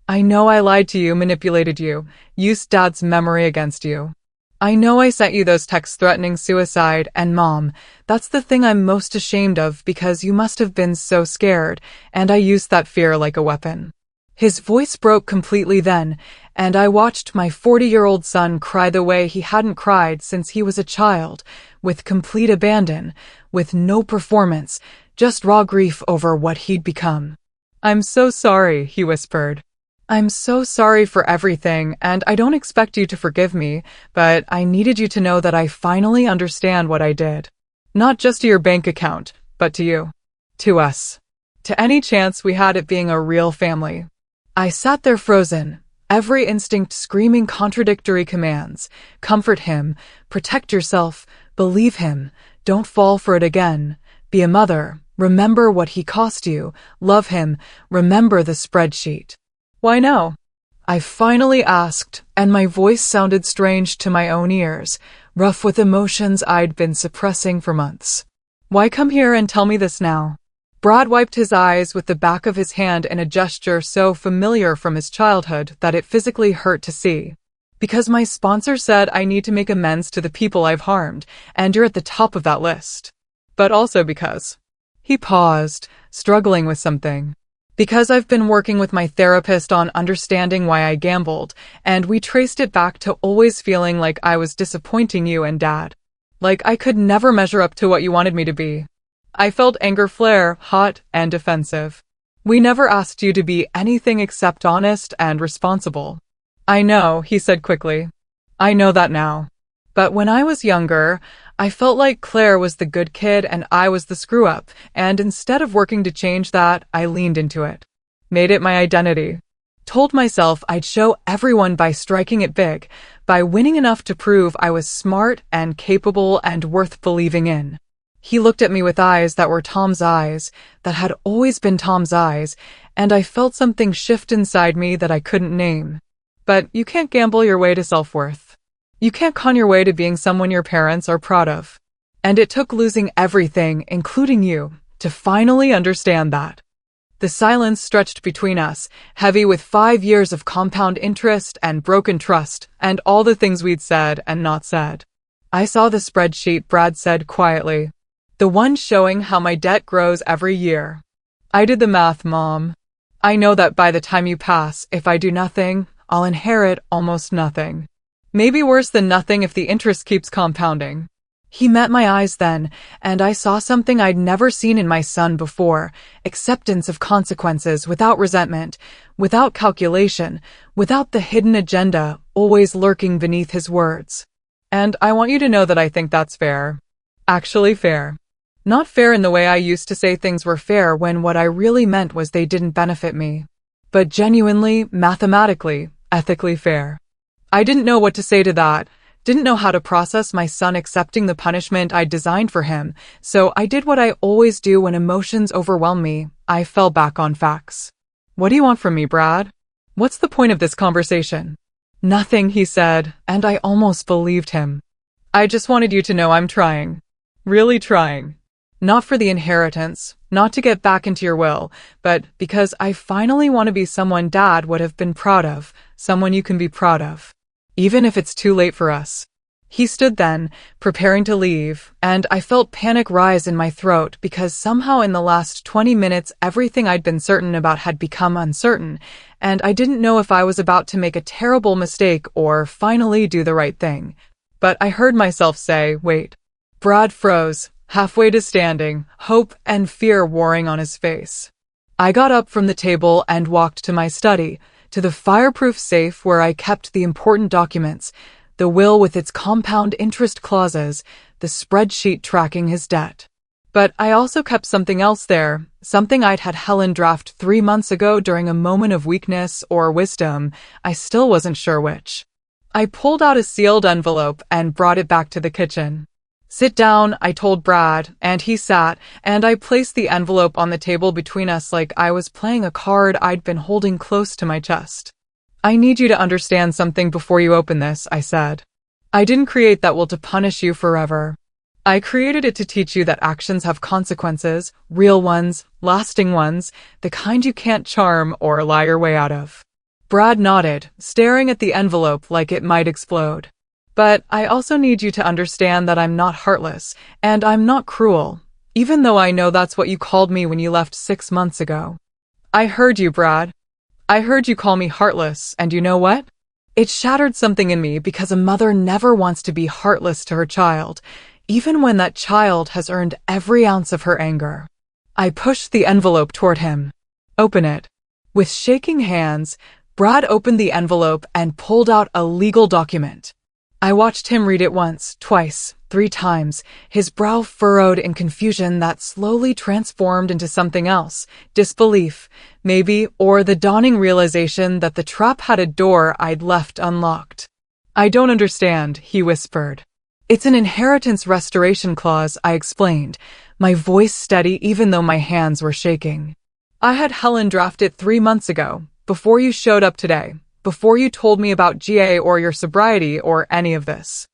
I know I lied to you, manipulated you, used Dad's memory against you. I know I sent you those texts threatening suicide, and Mom, that's the thing I'm most ashamed of because you must have been so scared, and I used that fear like a weapon." His voice broke completely then, and I watched my 40-year-old son cry the way he hadn't cried since he was a child, with complete abandon, with no performance, just raw grief over what he'd become. "I'm so sorry," he whispered. "I'm so sorry for everything, and I don't expect you to forgive me, but I needed you to know that I finally understand what I did. Not just to your bank account, but to you. To us. To any chance we had at being a real family." I sat there frozen, every instinct screaming contradictory commands. Comfort him, protect yourself, believe him, don't fall for it again, be a mother, remember what he cost you, love him, remember the spreadsheet. "Why no?" I finally asked, and my voice sounded strange to my own ears, rough with emotions I'd been suppressing for months. "Why come here and tell me this now?" Brad wiped his eyes with the back of his hand in a gesture so familiar from his childhood that it physically hurt to see. "Because my sponsor said I need to make amends to the people I've harmed, and you're at the top of that list. But also because..." He paused, struggling with something. Because I've been working with my therapist on understanding why I gambled, and we traced it back to always feeling like I was disappointing you and Dad. Like I could never measure up to what you wanted me to be. I felt anger flare, hot and defensive. We never asked you to be anything except honest and responsible. I know, he said quickly. I know that now. But when I was younger, I felt like Claire was the good kid and I was the screw-up, and instead of working to change that, I leaned into it. Made it my identity. Told myself I'd show everyone by striking it big, by winning enough to prove I was smart and capable and worth believing in. He looked at me with eyes that were Tom's eyes, that had always been Tom's eyes, and I felt something shift inside me that I couldn't name. But you can't gamble your way to self-worth. You can't con your way to being someone your parents are proud of. And it took losing everything, including you, to finally understand that. The silence stretched between us, heavy with 5 years of compound interest and broken trust, and all the things we'd said and not said. I saw the spreadsheet, Brad said quietly. The one showing how my debt grows every year. I did the math, Mom. I know that by the time you pass, if I do nothing, I'll inherit almost nothing. Maybe worse than nothing if the interest keeps compounding. He met my eyes then, and I saw something I'd never seen in my son before, acceptance of consequences without resentment, without calculation, without the hidden agenda always lurking beneath his words. And I want you to know that I think that's fair. Actually fair. Not fair in the way I used to say things were fair when what I really meant was they didn't benefit me. But genuinely, mathematically, ethically fair. I didn't know what to say to that, didn't know how to process my son accepting the punishment I'd designed for him, so I did what I always do when emotions overwhelm me. I fell back on facts. What do you want from me, Brad? What's the point of this conversation? Nothing, he said, and I almost believed him. I just wanted you to know I'm trying. Really trying. Not for the inheritance, not to get back into your will, but because I finally want to be someone Dad would have been proud of, someone you can be proud of. Even if it's too late for us. He stood then, preparing to leave, and I felt panic rise in my throat because somehow in the last 20 minutes everything I'd been certain about had become uncertain, and I didn't know if I was about to make a terrible mistake or finally do the right thing. But I heard myself say, wait. Brad froze, halfway to standing, hope and fear warring on his face. I got up from the table and walked to my study, to the fireproof safe where I kept the important documents, the will with its compound interest clauses, the spreadsheet tracking his debt. But I also kept something else there, something I'd had Helen draft 3 months ago during a moment of weakness or wisdom. I still wasn't sure which. I pulled out a sealed envelope and brought it back to the kitchen. Sit down, I told Brad, and he sat, and I placed the envelope on the table between us like I was playing a card I'd been holding close to my chest. I need you to understand something before you open this, I said. I didn't create that will to punish you forever. I created it to teach you that actions have consequences, real ones, lasting ones, the kind you can't charm or lie your way out of. Brad nodded, staring at the envelope like it might explode. But I also need you to understand that I'm not heartless, and I'm not cruel, even though I know that's what you called me when you left 6 months ago. I heard you, Brad. I heard you call me heartless, and you know what? It shattered something in me because a mother never wants to be heartless to her child, even when that child has earned every ounce of her anger. I pushed the envelope toward him. Open it. With shaking hands, Brad opened the envelope and pulled out a legal document. I watched him read it once, twice, 3 times, his brow furrowed in confusion that slowly transformed into something else, disbelief, maybe, or the dawning realization that the trap had a door I'd left unlocked. I don't understand, he whispered. It's an inheritance restoration clause, I explained, my voice steady even though my hands were shaking. I had Helen draft it 3 months ago, before you showed up today. Before you told me about GA or your sobriety or any of this.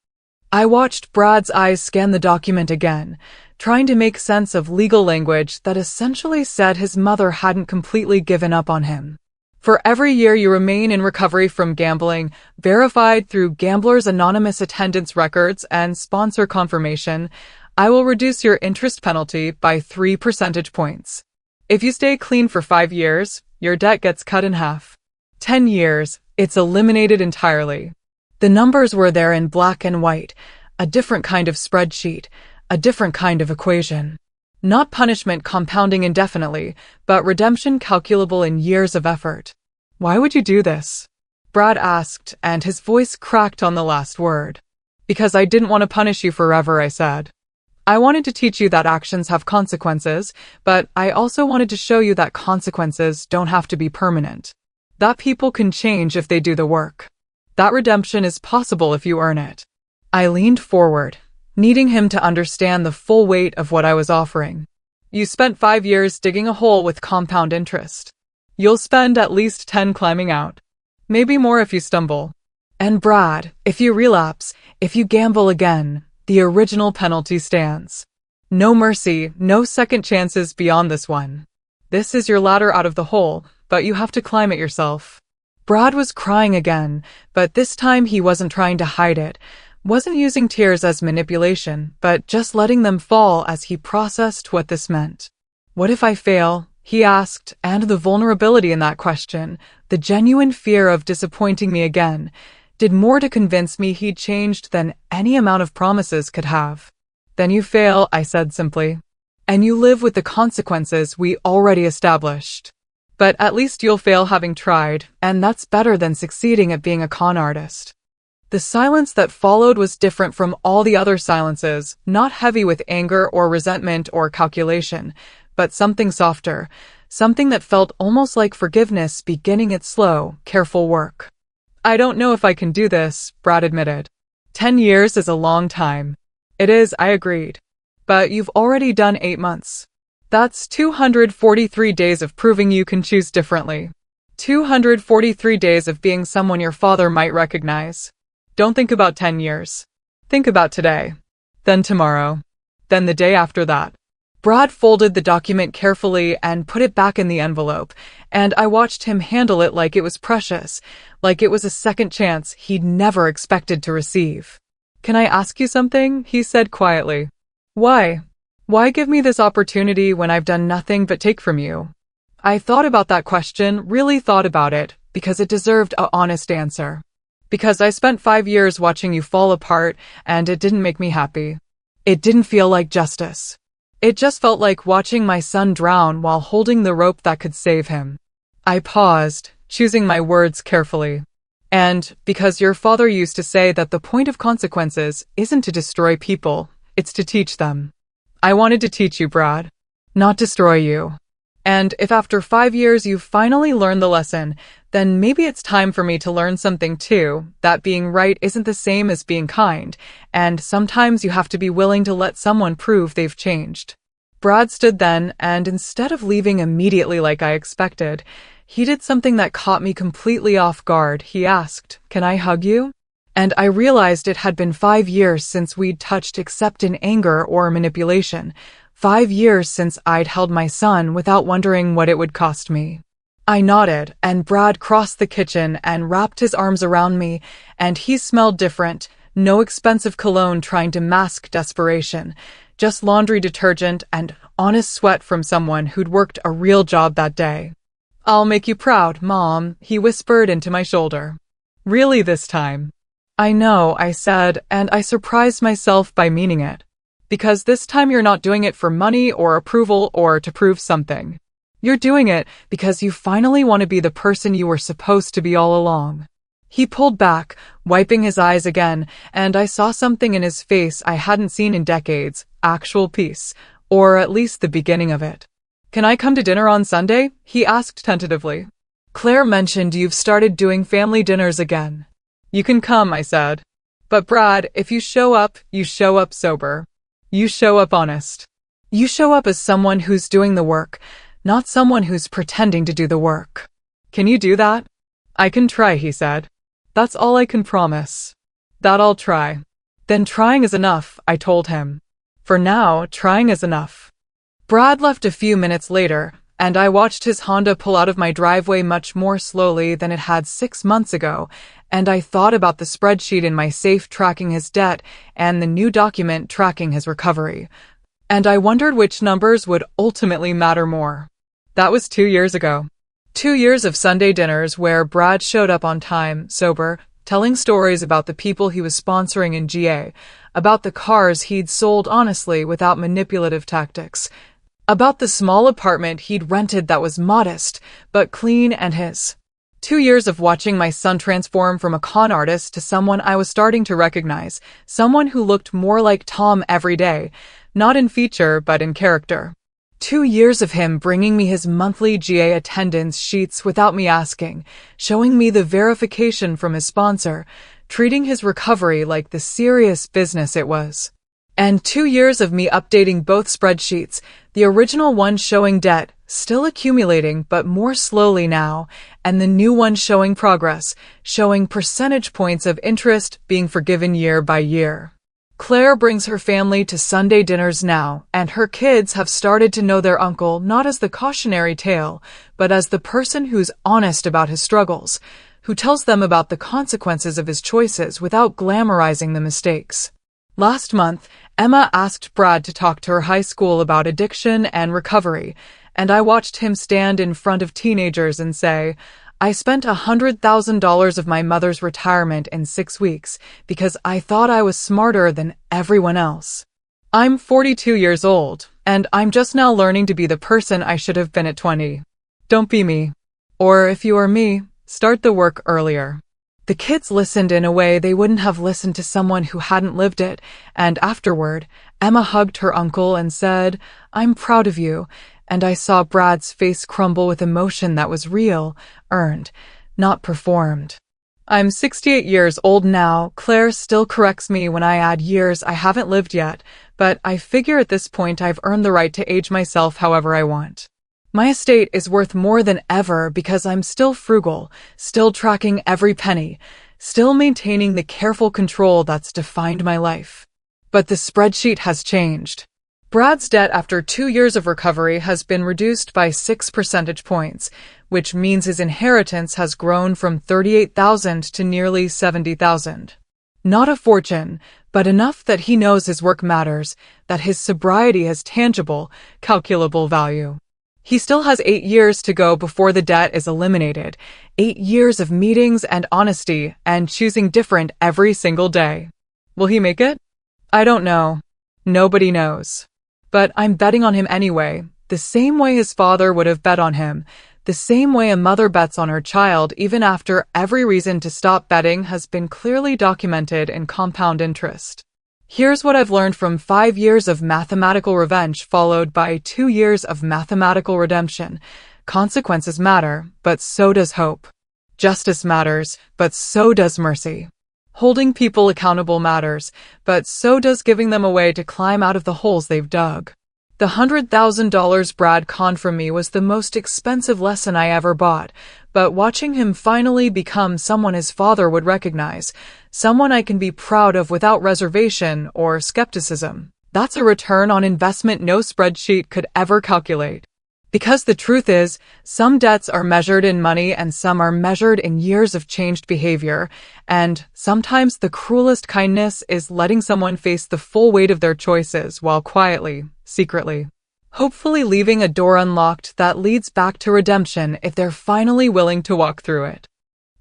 I watched Brad's eyes scan the document again, trying to make sense of legal language that essentially said his mother hadn't completely given up on him. For every year you remain in recovery from gambling, verified through Gamblers Anonymous attendance records and sponsor confirmation, I will reduce your interest penalty by 3 percentage points. If you stay clean for 5 years, your debt gets cut in half. 10 years, it's eliminated entirely. The numbers were there in black and white, a different kind of spreadsheet, a different kind of equation. Not punishment compounding indefinitely, but redemption calculable in years of effort. Why would you do this? Brad asked, and his voice cracked on the last word. Because I didn't want to punish you forever, I said. I wanted to teach you that actions have consequences, but I also wanted to show you that consequences don't have to be permanent. That people can change if they do the work. That redemption is possible if you earn it. I leaned forward, needing him to understand the full weight of what I was offering. You spent 5 years digging a hole with compound interest. You'll spend at least 10 climbing out. Maybe more if you stumble. And Brad, if you relapse, if you gamble again, the original penalty stands. No mercy, no second chances beyond this one. This is your ladder out of the hole, but you have to climb it yourself. Brad was crying again, but this time he wasn't trying to hide it, wasn't using tears as manipulation, but just letting them fall as he processed what this meant. What if I fail? He asked, and the vulnerability in that question, the genuine fear of disappointing me again, did more to convince me he'd changed than any amount of promises could have. Then you fail, I said simply. And you live with the consequences we already established. But at least you'll fail having tried, and that's better than succeeding at being a con artist. The silence that followed was different from all the other silences, not heavy with anger or resentment or calculation, but something softer, something that felt almost like forgiveness beginning its slow, careful work. I don't know if I can do this, Brad admitted. 10 years is a long time. It is, I agreed. But you've already done 8 months. That's 243 days of proving you can choose differently. 243 days of being someone your father might recognize. Don't think about 10 years. Think about today. Then tomorrow. Then the day after that. Brad folded the document carefully and put it back in the envelope, and I watched him handle it like it was precious, like it was a second chance he'd never expected to receive. Can I ask you something? He said quietly. Why? Why give me this opportunity when I've done nothing but take from you? I thought about that question, really thought about it, because it deserved an honest answer. Because I spent 5 years watching you fall apart, and it didn't make me happy. It didn't feel like justice. It just felt like watching my son drown while holding the rope that could save him. I paused, choosing my words carefully. And because your father used to say that the point of consequences isn't to destroy people, it's to teach them. I wanted to teach you, Brad, not destroy you. And if after 5 years you finally learn the lesson, then maybe it's time for me to learn something too, that being right isn't the same as being kind, and sometimes you have to be willing to let someone prove they've changed. Brad stood then, and instead of leaving immediately like I expected, he did something that caught me completely off guard. He asked, "Can I hug you?" And I realized it had been 5 years since we'd touched except in anger or manipulation. 5 years since I'd held my son without wondering what it would cost me. I nodded, and Brad crossed the kitchen and wrapped his arms around me, and he smelled different, no expensive cologne trying to mask desperation, just laundry detergent and honest sweat from someone who'd worked a real job that day. "I'll make you proud, Mom," he whispered into my shoulder. "Really this time?" "I know," I said, and I surprised myself by meaning it. "Because this time you're not doing it for money or approval or to prove something. You're doing it because you finally want to be the person you were supposed to be all along." He pulled back, wiping his eyes again, and I saw something in his face I hadn't seen in decades, actual peace, or at least the beginning of it. "Can I come to dinner on Sunday?" he asked tentatively. "Claire mentioned you've started doing family dinners again." "You can come," I said. "But Brad, if you show up sober. You show up honest. You show up as someone who's doing the work, not someone who's pretending to do the work. Can you do that?" "I can try," he said. "That's all I can promise." "That I'll try." "Then trying is enough," I told him. "For now, trying is enough." Brad left a few minutes later, and I watched his Honda pull out of my driveway much more slowly than it had 6 months ago, and I thought about the spreadsheet in my safe tracking his debt and the new document tracking his recovery. And I wondered which numbers would ultimately matter more. That was 2 years ago. 2 years of Sunday dinners where Brad showed up on time, sober, telling stories about the people he was sponsoring in GA, about the cars he'd sold honestly without manipulative tactics, about the small apartment he'd rented that was modest, but clean and his. 2 years of watching my son transform from a con artist to someone I was starting to recognize, someone who looked more like Tom every day, not in feature but in character. 2 years of him bringing me his monthly GA attendance sheets without me asking, showing me the verification from his sponsor, treating his recovery like the serious business it was. And 2 years of me updating both spreadsheets, the original one showing debt, still accumulating but more slowly now, and the new one showing progress, showing percentage points of interest being forgiven year by year. Claire brings her family to Sunday dinners now, and her kids have started to know their uncle not as the cautionary tale, but as the person who's honest about his struggles, who tells them about the consequences of his choices without glamorizing the mistakes. Last month, Emma asked Brad to talk to her high school about addiction and recovery, and I watched him stand in front of teenagers and say, "I spent $100,000 of my mother's retirement in 6 weeks because I thought I was smarter than everyone else. I'm 42 years old, and I'm just now learning to be the person I should have been at 20. Don't be me. Or if you are me, start the work earlier." The kids listened in a way they wouldn't have listened to someone who hadn't lived it, and afterward, Emma hugged her uncle and said, "I'm proud of you," and I saw Brad's face crumble with emotion that was real, earned, not performed. I'm 68 years old now. Claire still corrects me when I add years I haven't lived yet, but I figure at this point I've earned the right to age myself however I want. My estate is worth more than ever because I'm still frugal, still tracking every penny, still maintaining the careful control that's defined my life. But the spreadsheet has changed. Brad's debt after 2 years of recovery has been reduced by 6 percentage points, which means his inheritance has grown from $38,000 to nearly $70,000. Not a fortune, but enough that he knows his work matters, that his sobriety has tangible, calculable value. He still has 8 years to go before the debt is eliminated, 8 years of meetings and honesty and choosing different every single day. Will he make it? I don't know. Nobody knows. But I'm betting on him anyway, the same way his father would have bet on him, the same way a mother bets on her child even after every reason to stop betting has been clearly documented in compound interest. Here's what I've learned from 5 years of mathematical revenge followed by 2 years of mathematical redemption. Consequences matter, but so does hope. Justice matters, but so does mercy. Holding people accountable matters, but so does giving them a way to climb out of the holes they've dug. The $100,000 Brad conned from me was the most expensive lesson I ever bought, but watching him finally become someone his father would recognize, someone I can be proud of without reservation or skepticism, that's a return on investment no spreadsheet could ever calculate. Because the truth is, some debts are measured in money and some are measured in years of changed behavior, and sometimes the cruelest kindness is letting someone face the full weight of their choices while quietly, secretly, hopefully leaving a door unlocked that leads back to redemption if they're finally willing to walk through it.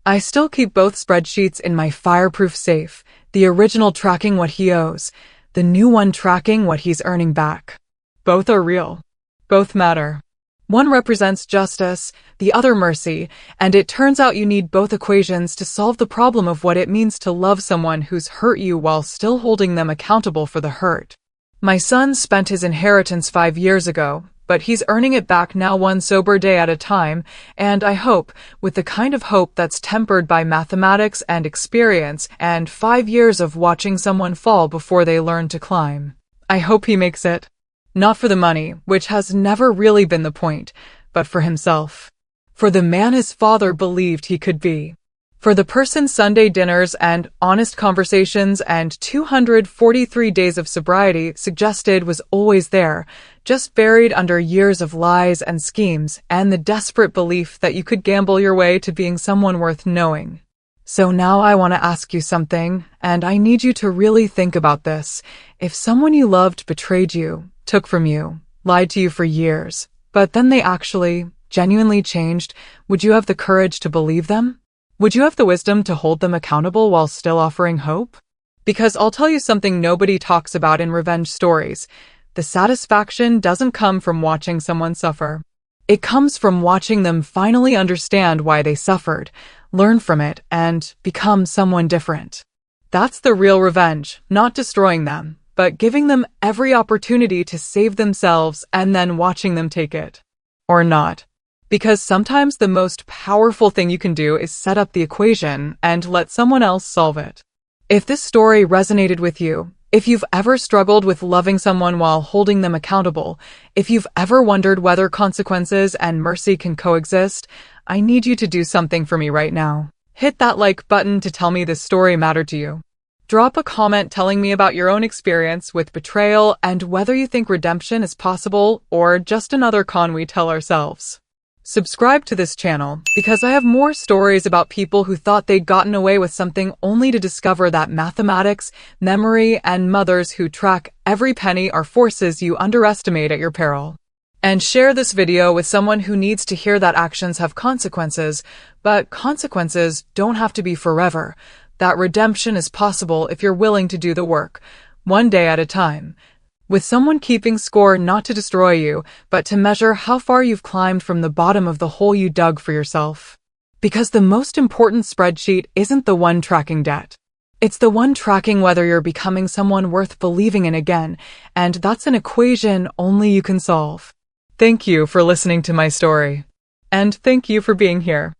I still keep both spreadsheets in my fireproof safe, the original tracking what he owes, the new one tracking what he's earning back. Both are real. Both matter. One represents justice, the other mercy, and it turns out you need both equations to solve the problem of what it means to love someone who's hurt you while still holding them accountable for the hurt. My son spent his inheritance 5 years ago, but he's earning it back now one sober day at a time, and I hope, with the kind of hope that's tempered by mathematics and experience and 5 years of watching someone fall before they learn to climb. I hope he makes it. Not for the money, which has never really been the point, but for himself. For the man his father believed he could be. For the person Sunday dinners and honest conversations and 243 days of sobriety suggested was always there, just buried under years of lies and schemes and the desperate belief that you could gamble your way to being someone worth knowing. So now I want to ask you something, and I need you to really think about this. If someone you loved betrayed you, took from you, lied to you for years, but then they actually, genuinely changed, would you have the courage to believe them? Would you have the wisdom to hold them accountable while still offering hope? Because I'll tell you something nobody talks about in revenge stories. The satisfaction doesn't come from watching someone suffer. It comes from watching them finally understand why they suffered, learn from it, and become someone different. That's the real revenge, not destroying them, but giving them every opportunity to save themselves and then watching them take it. Or not. Because sometimes the most powerful thing you can do is set up the equation and let someone else solve it. If this story resonated with you, if you've ever struggled with loving someone while holding them accountable, if you've ever wondered whether consequences and mercy can coexist, I need you to do something for me right now. Hit that like button to tell me this story mattered to you. Drop a comment telling me about your own experience with betrayal and whether you think redemption is possible or just another con we tell ourselves. Subscribe to this channel because I have more stories about people who thought they'd gotten away with something only to discover that mathematics, memory, and mothers who track every penny are forces you underestimate at your peril. And share this video with someone who needs to hear that actions have consequences, but consequences don't have to be forever. That redemption is possible if you're willing to do the work, one day at a time. With someone keeping score not to destroy you, but to measure how far you've climbed from the bottom of the hole you dug for yourself. Because the most important spreadsheet isn't the one tracking debt. It's the one tracking whether you're becoming someone worth believing in again, and that's an equation only you can solve. Thank you for listening to my story. And thank you for being here.